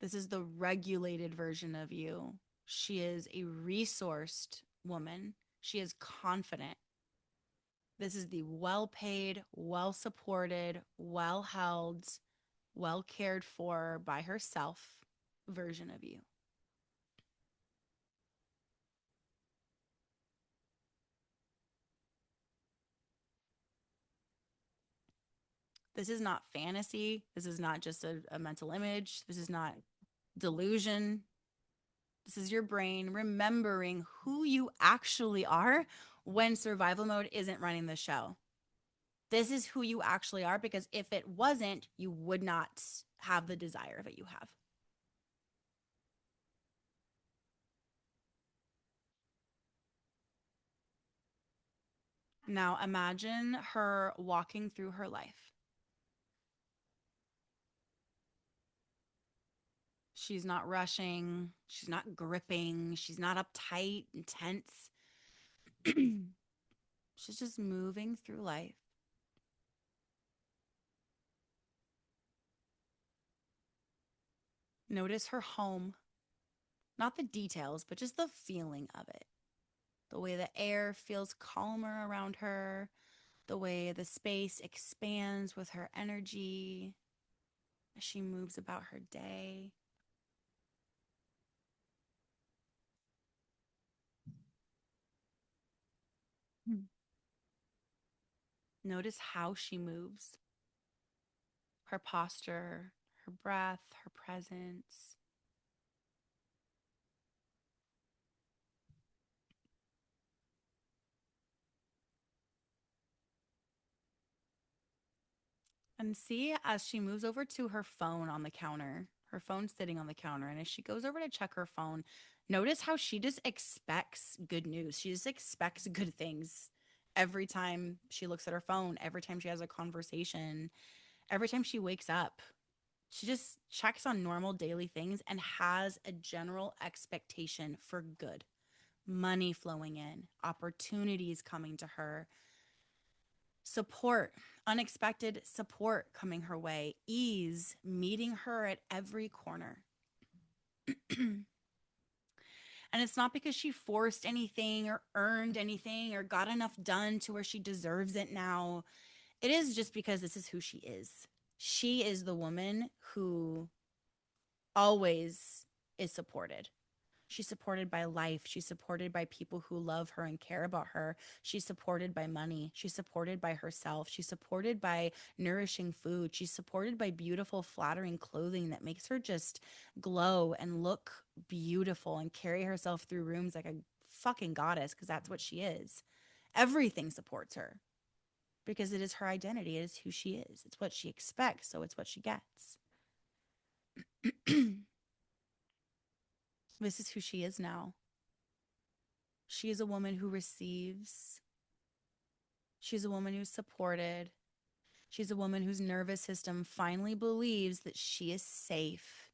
This is the regulated version of you. She is a resourced woman. She is confident. This is the well paid, well supported, well held, well cared for by herself version of you. This is not fantasy. This is not just a mental image. This is not delusion. This is your brain remembering who you actually are when survival mode isn't running the show. This is who you actually are because if it wasn't, you would not have the desire that you have. Now imagine her walking through her life. She's not rushing, she's not gripping, she's not uptight and tense. She's just moving through life. Notice her home, not the details, but just the feeling of it. The way the air feels calmer around her, the way the space expands with her energy as she moves about her day. Notice how she moves, her posture, her breath, her presence. And see as she moves over to her phone on the counter, her phone's sitting on the counter. And as she goes over to check her phone, notice how she just expects good news. She just expects good things every time she looks at her phone, every time she has a conversation, every time she wakes up. She just checks on normal daily things and has a general expectation for good. Money flowing in, opportunities coming to her, support, unexpected support coming her way, ease meeting her at every corner. And it's not because she forced anything or earned anything or got enough done to where she deserves it now. It is just because this is who she is. She is the woman who always is supported. She's supported by life. She's supported by people who love her and care about her. She's supported by money. She's supported by herself. She's supported by nourishing food. She's supported by beautiful, flattering clothing that makes her just glow and look beautiful and carry herself through rooms like a fucking goddess because that's what she is. Everything supports her because it is her identity. It is who she is. It's what she expects, so it's what she gets. This is who she is now. She is a woman who receives. She's a woman who's supported. She's a woman whose nervous system finally believes that she is safe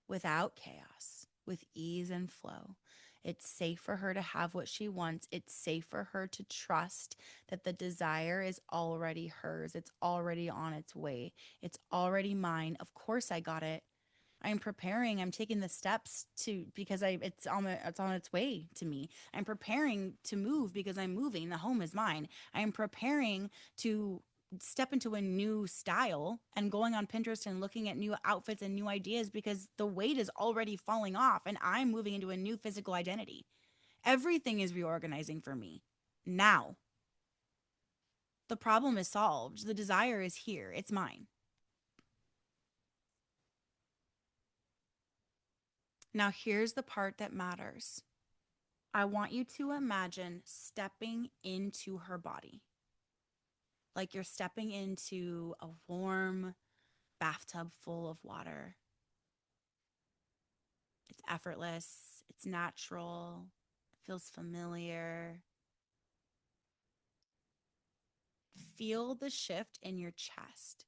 without chaos, with ease and flow. It's safe for her to have what she wants. It's safe for her to trust that the desire is already hers. It's already on its way. It's already mine. Of course I got it. I'm preparing. I'm taking the steps to because I it's on its way to me. I'm preparing to move because I'm moving. The home is mine. I'm preparing to step into a new style and going on Pinterest and looking at new outfits and new ideas because the weight is already falling off and I'm moving into a new physical identity. Everything is reorganizing for me. Now, the problem is solved. The desire is here. It's mine. Now, here's the part that matters. I want you to imagine stepping into her body, like you're stepping into a warm bathtub full of water. It's effortless, it's natural, it feels familiar. Feel the shift in your chest.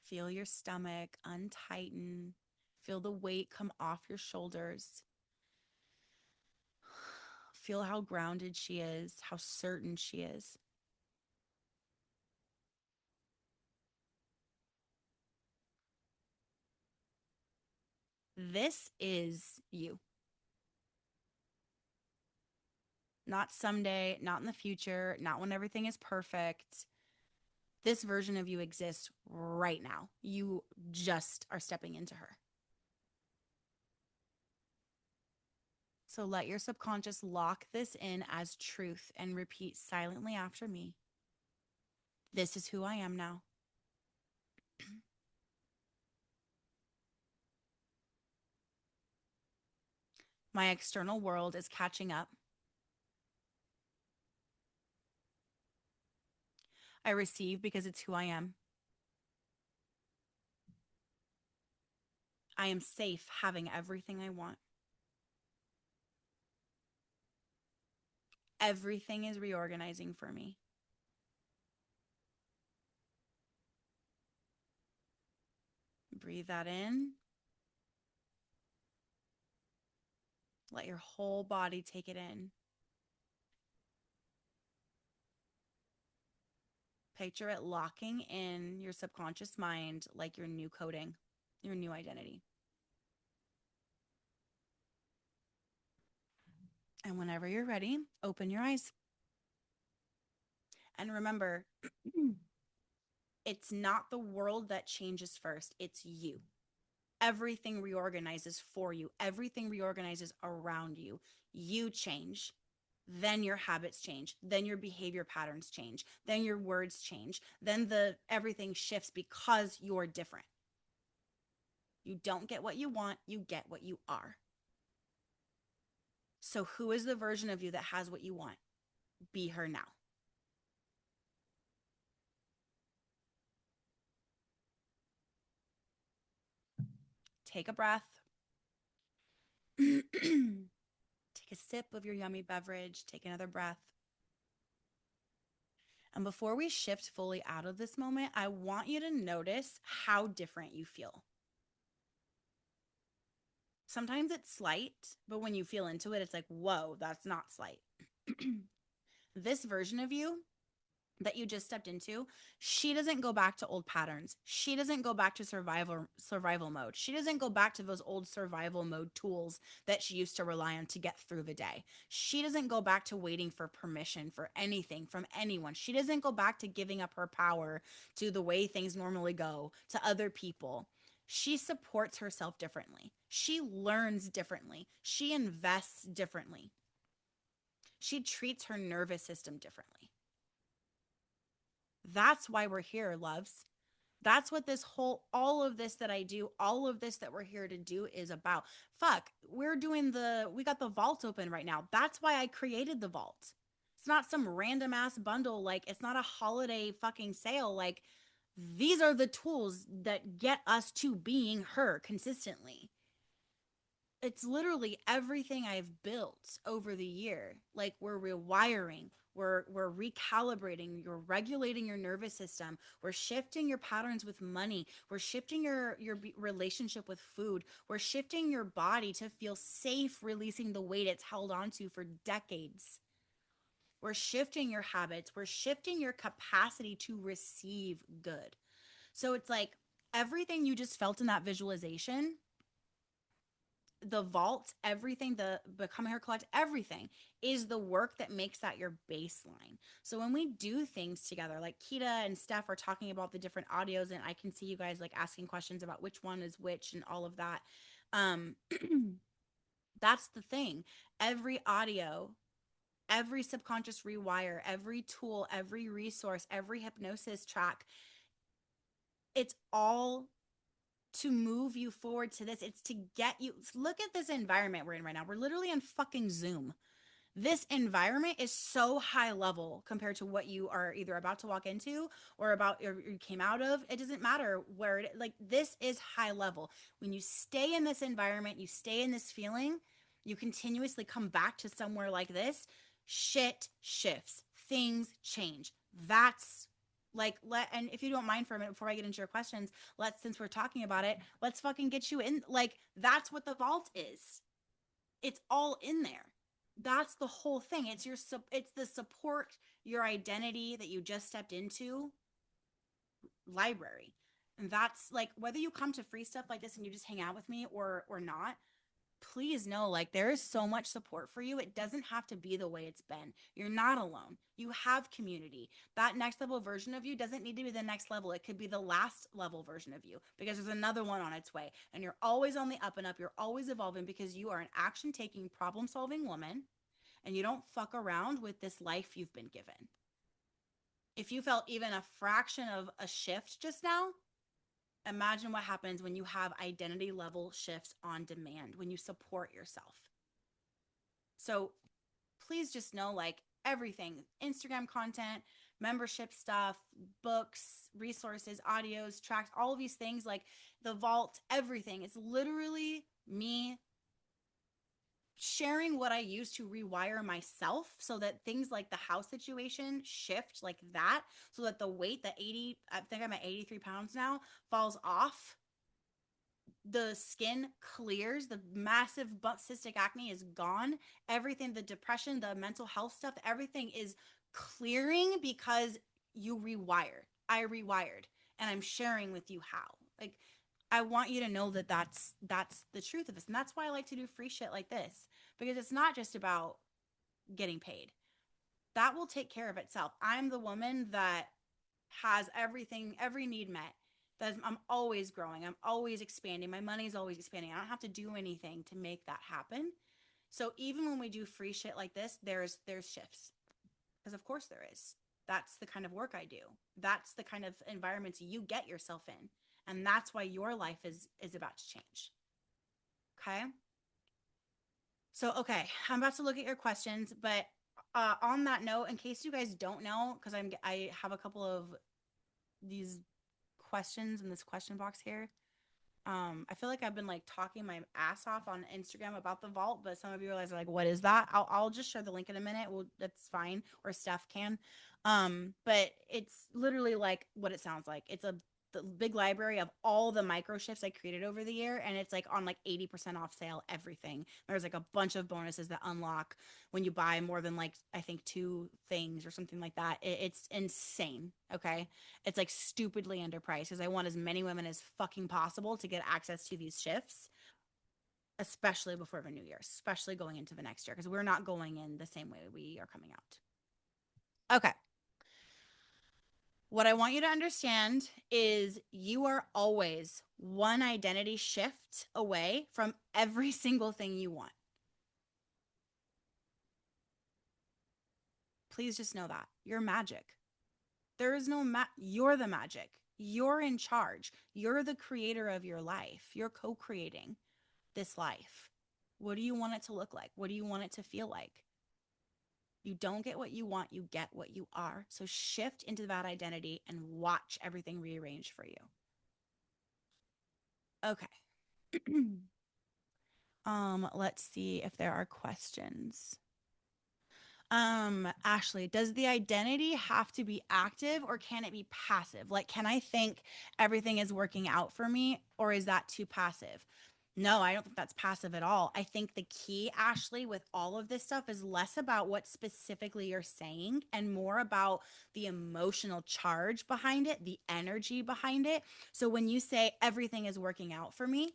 Feel your stomach untighten. Feel the weight come off your shoulders. Feel how grounded she is, how certain she is. This is you. Not someday, not in the future, not when everything is perfect. This version of you exists right now. You just are stepping into her. So let your subconscious lock this in as truth and repeat silently after me. This is who I am now. My external world is catching up. I receive because it's who I am. I am safe having everything I want. Everything is reorganizing for me. Breathe that in. Let your whole body take it in. Picture it locking in your subconscious mind like your new coding, your new identity. And whenever you're ready, open your eyes. And remember, it's not the world that changes first, it's you. Everything reorganizes for you, everything reorganizes around you. You change. Then your habits change, then your behavior patterns change, then your words change, then the everything shifts because you're different. You don't get what you want, you get what you are. So who is the version of you that has what you want? Be her now. Take a breath. Take a sip of your yummy beverage. Take another breath. And before we shift fully out of this moment, I want you to notice how different you feel. Sometimes it's slight, but when you feel into it, it's like, whoa, that's not slight. This version of you that you just stepped into, she doesn't go back to old patterns. She doesn't go back to survival mode. She doesn't go back to those old survival mode tools that she used to rely on to get through the day. She doesn't go back to waiting for permission for anything from anyone. She doesn't go back to giving up her power to the way things normally go to other people. She supports herself differently. She learns differently. She invests differently. She treats her nervous system differently. That's why we're here, loves. That's what this whole, all of this that I do, all of this that we're here to do is about. Fuck, we got the vault open right now. That's why I created the vault. It's not some random ass bundle. Like, it's not a holiday fucking sale. Like, these are the tools that get us to being her consistently. It's literally everything I've built over the year. Like, we're rewiring, we're recalibrating, you're regulating your nervous system, we're shifting your patterns with money, we're shifting your relationship with food, we're shifting your body to feel safe releasing the weight it's held onto for decades. We're shifting your habits, we're shifting your capacity to receive good. So it's like everything you just felt in that visualization, the vault, everything, the becoming her collect, everything is the work that makes that your baseline. So when we do things together, like Kita and Steph are talking about the different audios, and I can see you guys like asking questions about which one is which and all of that. Um, that's the thing. Every audio, every subconscious rewire, every tool, every resource, every hypnosis track, it's all to move you forward to this. It's to get you. Look at this environment we're in right now. We're literally on fucking Zoom. This environment is so high level compared to what you are either about to walk into or about or you came out of. It doesn't matter where it, like, this is high level. When you stay in this environment, you stay in this feeling, you continuously come back to somewhere like this, shit shifts, things change. That's like, and if you don't mind for a minute before I get into your questions, since we're talking about it, let's fucking get you in. Like, that's what the vault is. It's all in there. That's the whole thing. It's the support your identity that you just stepped into library. And that's like, whether you come to free stuff like this and you just hang out with me or not, please know, like, there is so much support for you. It doesn't have to be the way it's been. You're not alone. You have community. That next level version of you doesn't need to be the next level. It could be the last level version of you because there's another one on its way. And you're always on the up and up. You're always evolving because you are an action taking, problem solving woman, and you don't fuck around with this life you've been given. If you felt even a fraction of a shift just now, imagine what happens when you have identity level shifts on demand, when you support yourself. So please just know, like, everything, Instagram content, membership stuff, books, resources, audios, tracks, all of these things, like the vault, everything. It's literally me sharing what I use to rewire myself so that things like the house situation shift like that, so that the weight, the 80, I think I'm at 83 pounds now, falls off, the skin clears, the massive cystic acne is gone, everything, the depression, the mental health stuff, everything is clearing because you rewired. I rewired, and I'm sharing with you how. Like, I want you to know that that's the truth of this. And that's why I like to do free shit like this, because it's not just about getting paid. That will take care of itself. I'm the woman that has everything, every need met. That I'm always growing. I'm always expanding. My money's always expanding. I don't have to do anything to make that happen. So even when we do free shit like this, there's shifts. Because of course there is. That's the kind of work I do. That's the kind of environments you get yourself in. And that's why your life is about to change. Okay? So, okay, I'm about to look at your questions, but on that note, in case you guys don't know, because I have a couple of these questions in this question box here. I feel like I've been like talking my ass off on Instagram about the vault, but some of you realize like, what is that? I'll just share the link in a minute. Well, that's fine, or Steph can. But it's literally like what it sounds like. It's a the big library of all the micro shifts I created over the year, and it's like on like 80% off sale, everything. There's like a bunch of bonuses that unlock when you buy more than like I think two things or something like that. It's insane. Okay. It's like stupidly underpriced because I want as many women as fucking possible to get access to these shifts, especially before the new year, especially going into the next year, because we're not going in the same way we are coming out. Okay. What I want you to understand is you are always one identity shift away from every single thing you want. Please just know that. You're magic. There is no you're the magic. You're in charge. You're the creator of your life. You're co-creating this life. What do you want it to look like? What do you want it to feel like? You don't get what you want, you get what you are. So shift into that identity and watch everything rearrange for you. Okay. Let's see if there are questions. Ashley, does the identity have to be active or can it be passive? Like, can I think everything is working out for me, or is that too passive? No, I don't think that's passive at all. I think the key, Ashley, with all of this stuff is less about what specifically you're saying and more about the emotional charge behind it, the energy behind it. So when you say everything is working out for me,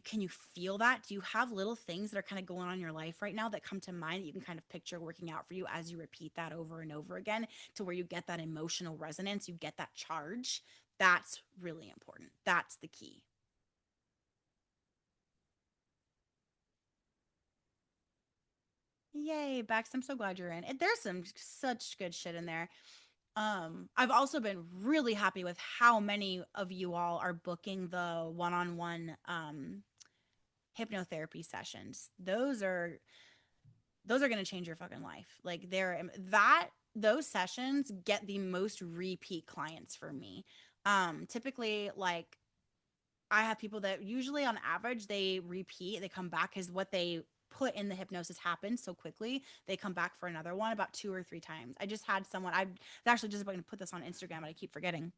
can you feel that? Do you have little things that are kind of going on in your life right now that come to mind that you can kind of picture working out for you as you repeat that over and over again, to where you get that emotional resonance, you get that charge? That's really important. That's the key. Yay, Bex. I'm so glad you're in. There's some such good shit in there. I've also been really happy with how many of you all are booking the one-on-one hypnotherapy sessions. Those are going to change your fucking life. Like, those sessions get the most repeat clients for me. Typically, like, I have people that usually on average they repeat, they come back because what they put in the hypnosis happens so quickly. They come back for another one about 2 or 3 times. I just had someone, I actually just about to put this on Instagram, and I keep forgetting.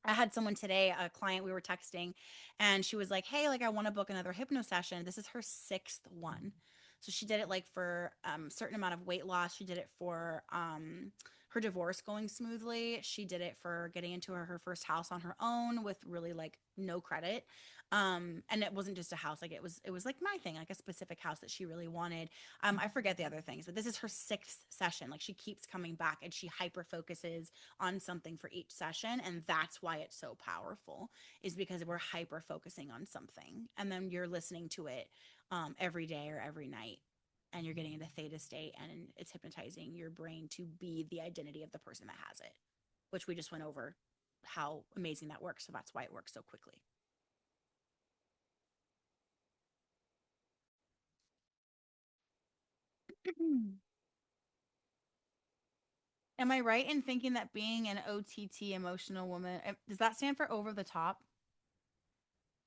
I had someone today, a client, we were texting, and she was like, "Hey, like, I want to book another hypno session." This is her sixth one. So she did it like for certain amount of weight loss. She did it for her her divorce going smoothly. She did it for getting into her first house on her own with really like no credit. And it wasn't just a house, like it was like my thing, like a specific house that she really wanted. I forget the other things, but this is her sixth session. Like she keeps coming back and she hyper focuses on something for each session. And that's why it's so powerful, is because we're hyper focusing on something. And then you're listening to it every day or every night. And you're getting into theta state and it's hypnotizing your brain to be the identity of the person that has it, which we just went over how amazing that works. So that's why it works so quickly. Am I right in thinking that being an OTT, emotional woman, does that stand for over the top?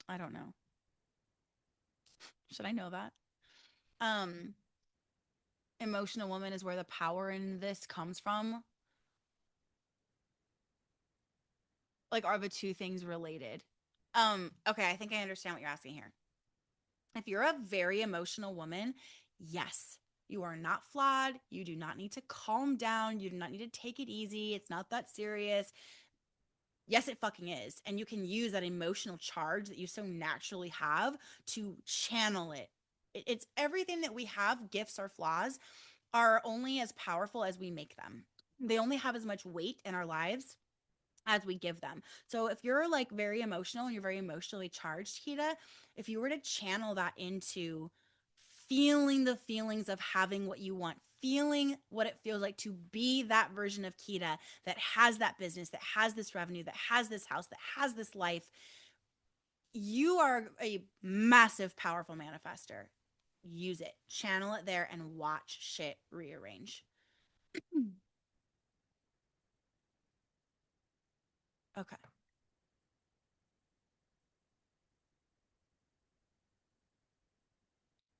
I don't know. Should I know that? Um, Emotional woman is where the power in this comes from. Like, are the two things related? Okay, I think I understand what you're asking here. If you're a very emotional woman, yes, you are not flawed. You do not need to calm down. You do not need to take it easy. It's not that serious. Yes, it fucking is. And you can use that emotional charge that you so naturally have to channel it. It's everything that we have, gifts or flaws, are only as powerful as we make them. They only have as much weight in our lives as we give them. So if you're like very emotional and you're very emotionally charged, Kita, if you were to channel that into feeling the feelings of having what you want, feeling what it feels like to be that version of Kita that has that business, that has this revenue, that has this house, that has this life, you are a massive, powerful manifester. Use it, channel it there, and watch shit rearrange. Okay.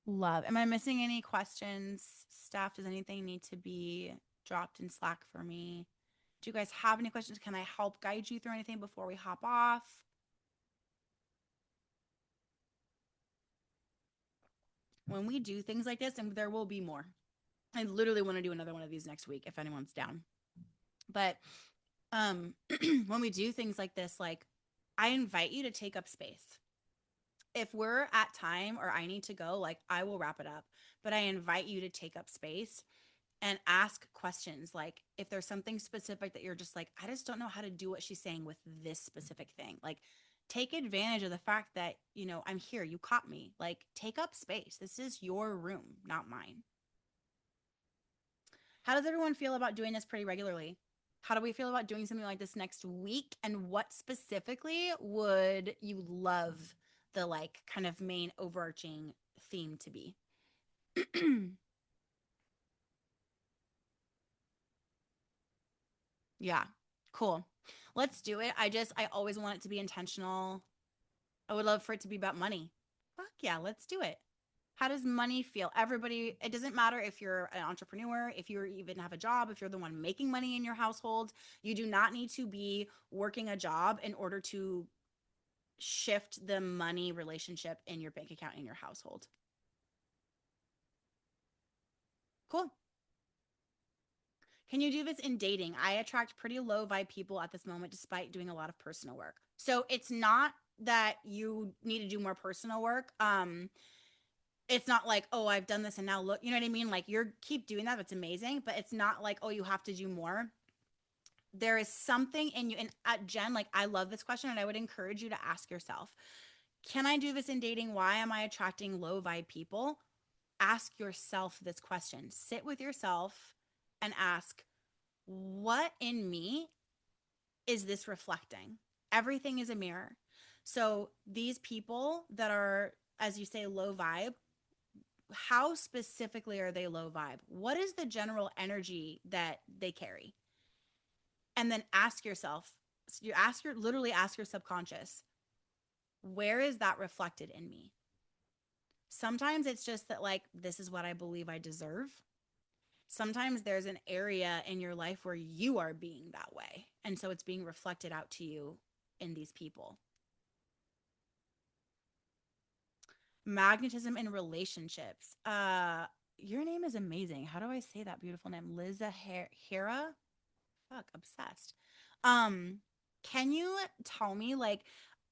Love. Am I missing any questions? Staff, does anything need to be dropped in Slack for me? Do you guys have any questions? Can I help guide you through anything before we hop off? When we do things like this, and there will be more. I literally want to do another one of these next week if anyone's down. But when we do things like this, like I invite you to take up space. If we're at time or I need to go, like I will wrap it up. But I invite you to take up space and ask questions. Like if there's something specific that you're just like, I just don't know how to do what she's saying with this specific thing. Like take advantage of the fact that, I'm here, you caught me. Like take up space. This is your room, not mine. How does everyone feel about doing this pretty regularly? How do we feel about doing something like this next week? And what specifically would you love the like kind of main overarching theme to be? Yeah, cool. Let's do it. I always want it to be intentional. I would love for it to be about money. Fuck yeah, let's do it. How does money feel? Everybody, it doesn't matter if you're an entrepreneur, if you even have a job, if you're the one making money in your household. You do not need to be working a job in order to shift the money relationship in your bank account in your household. Cool. Can you do this in dating? I attract pretty low vibe people at this moment despite doing a lot of personal work. So it's not that you need to do more personal work. It's not like, oh, I've done this and now look, you know what I mean? Like you're keep doing that. That's amazing. But it's not like, oh, you have to do more. There is something in you. And at Jen, like I love this question and I would encourage you to ask yourself, can I do this in dating? Why am I attracting low vibe people? Ask yourself this question. Sit with yourself and ask, what in me is this reflecting? Everything is a mirror. So these people that are, as you say, low vibe, how specifically are they low vibe? What is the general energy that they carry? And then ask yourself, literally ask your subconscious, where is that reflected in me? Sometimes it's just that, like, this is what I believe I deserve. Sometimes there's an area in your life where you are being that way. And so it's being reflected out to you in these people. Magnetism in relationships. Your name is amazing. How do I say that beautiful name? Liza Hera? Fuck, obsessed. Um, can you tell me like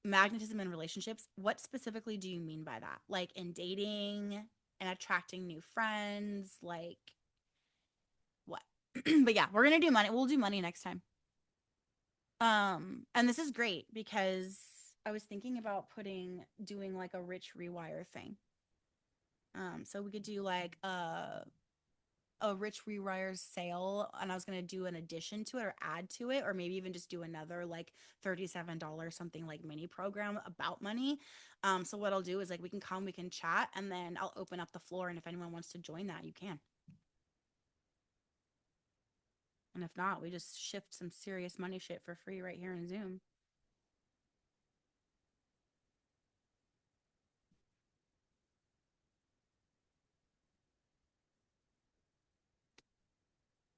magnetism in relationships? What specifically do you mean by that? Like in dating and attracting new friends, like what? But yeah, we're gonna do money. We'll do money next time. And this is great because I was thinking about doing like a rich rewire thing. So we could do like a rich rewire sale, and I was gonna do an addition to it or add to it, or maybe even just do another like $37 something like mini program about money. So what I'll do is like we can come, we can chat, and then I'll open up the floor, and if anyone wants to join that, you can. And if not, we just shift some serious money shit for free right here in Zoom.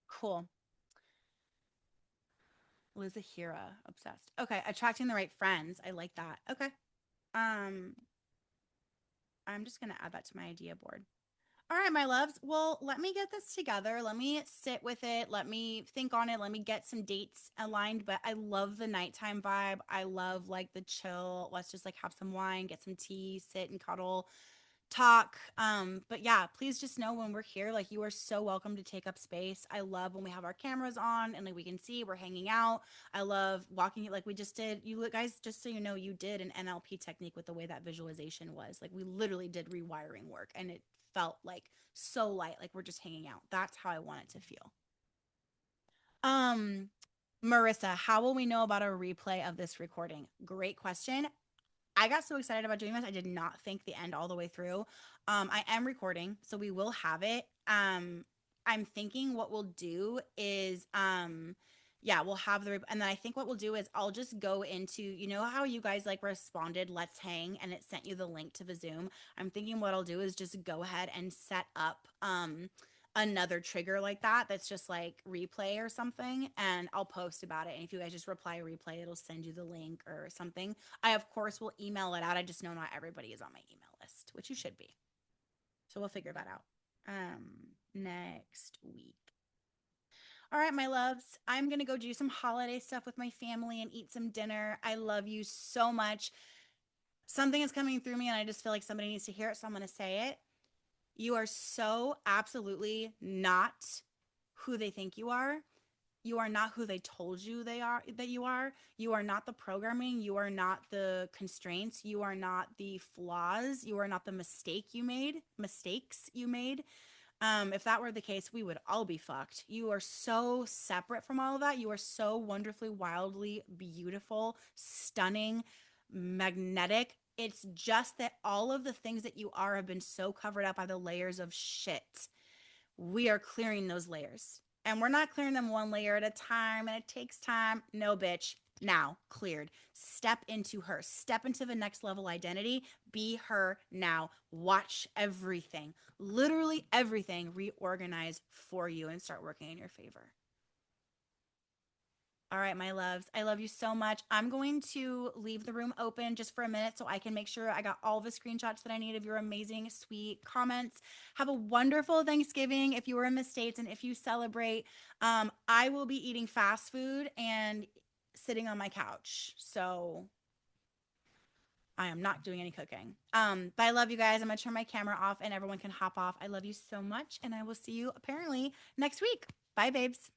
Cool. Lizahira, obsessed. Okay, attracting the right friends. I like that. Okay. Um, I'm just gonna add that to my idea board. All right, my loves. Well, let me get this together. Let me sit with it. Let me think on it. Let me get some dates aligned. But I love the nighttime vibe. I love like the chill. Let's just like have some wine, get some tea, sit and cuddle, talk. But yeah, please just know when we're here, like you are so welcome to take up space. I love when we have our cameras on and like we can see we're hanging out. I love walking like we just did. You guys, just so you know, you did an NLP technique with the way that visualization was. Like we literally did rewiring work and it felt like so light, like we're just hanging out. That's how I want it to feel. Um, Marissa, how will we know about a replay of this recording? Great question. I got so excited about doing this. I did not think the end all the way through. I am recording, so we will have it. I'm thinking what we'll do is, yeah, we'll have and then I think what we'll do is I'll just go into, you know, how you guys like responded, let's hang, and it sent you the link to the Zoom. I'm thinking what I'll do is just go ahead and set up, another trigger like that that's just like replay or something, and I'll post about it, and if you guys just reply replay, it'll send you the link or something. I of course will email it out. I just know not everybody is on my email list, which you should be, so we'll figure that out next week. All right, my loves, I'm gonna go do some holiday stuff with my family and eat some dinner. I love you so much. Something is coming through me and I just feel like somebody needs to hear it, so I'm gonna say it. You are so absolutely not who they think you are. You are not who they told you they are that you are. You are not the programming. You are not the constraints. You are not the flaws. You are not the mistakes you made. If that were the case, we would all be fucked. You are so separate from all of that. You are so wonderfully, wildly beautiful, stunning, magnetic. It's just that all of the things that you are have been so covered up by the layers of shit. We are clearing those layers. And we're not clearing them one layer at a time, and it takes time. No, bitch. Now, cleared. Step into her. Step into the next level identity. Be her now. Watch everything, literally everything, reorganize for you and start working in your favor. All right, my loves. I love you so much. I'm going to leave the room open just for a minute so I can make sure I got all the screenshots that I need of your amazing, sweet comments. Have a wonderful Thanksgiving if you are in the States and if you celebrate. I will be eating fast food and sitting on my couch. So I am not doing any cooking. But I love you guys. I'm going to turn my camera off and everyone can hop off. I love you so much. And I will see you apparently next week. Bye, babes.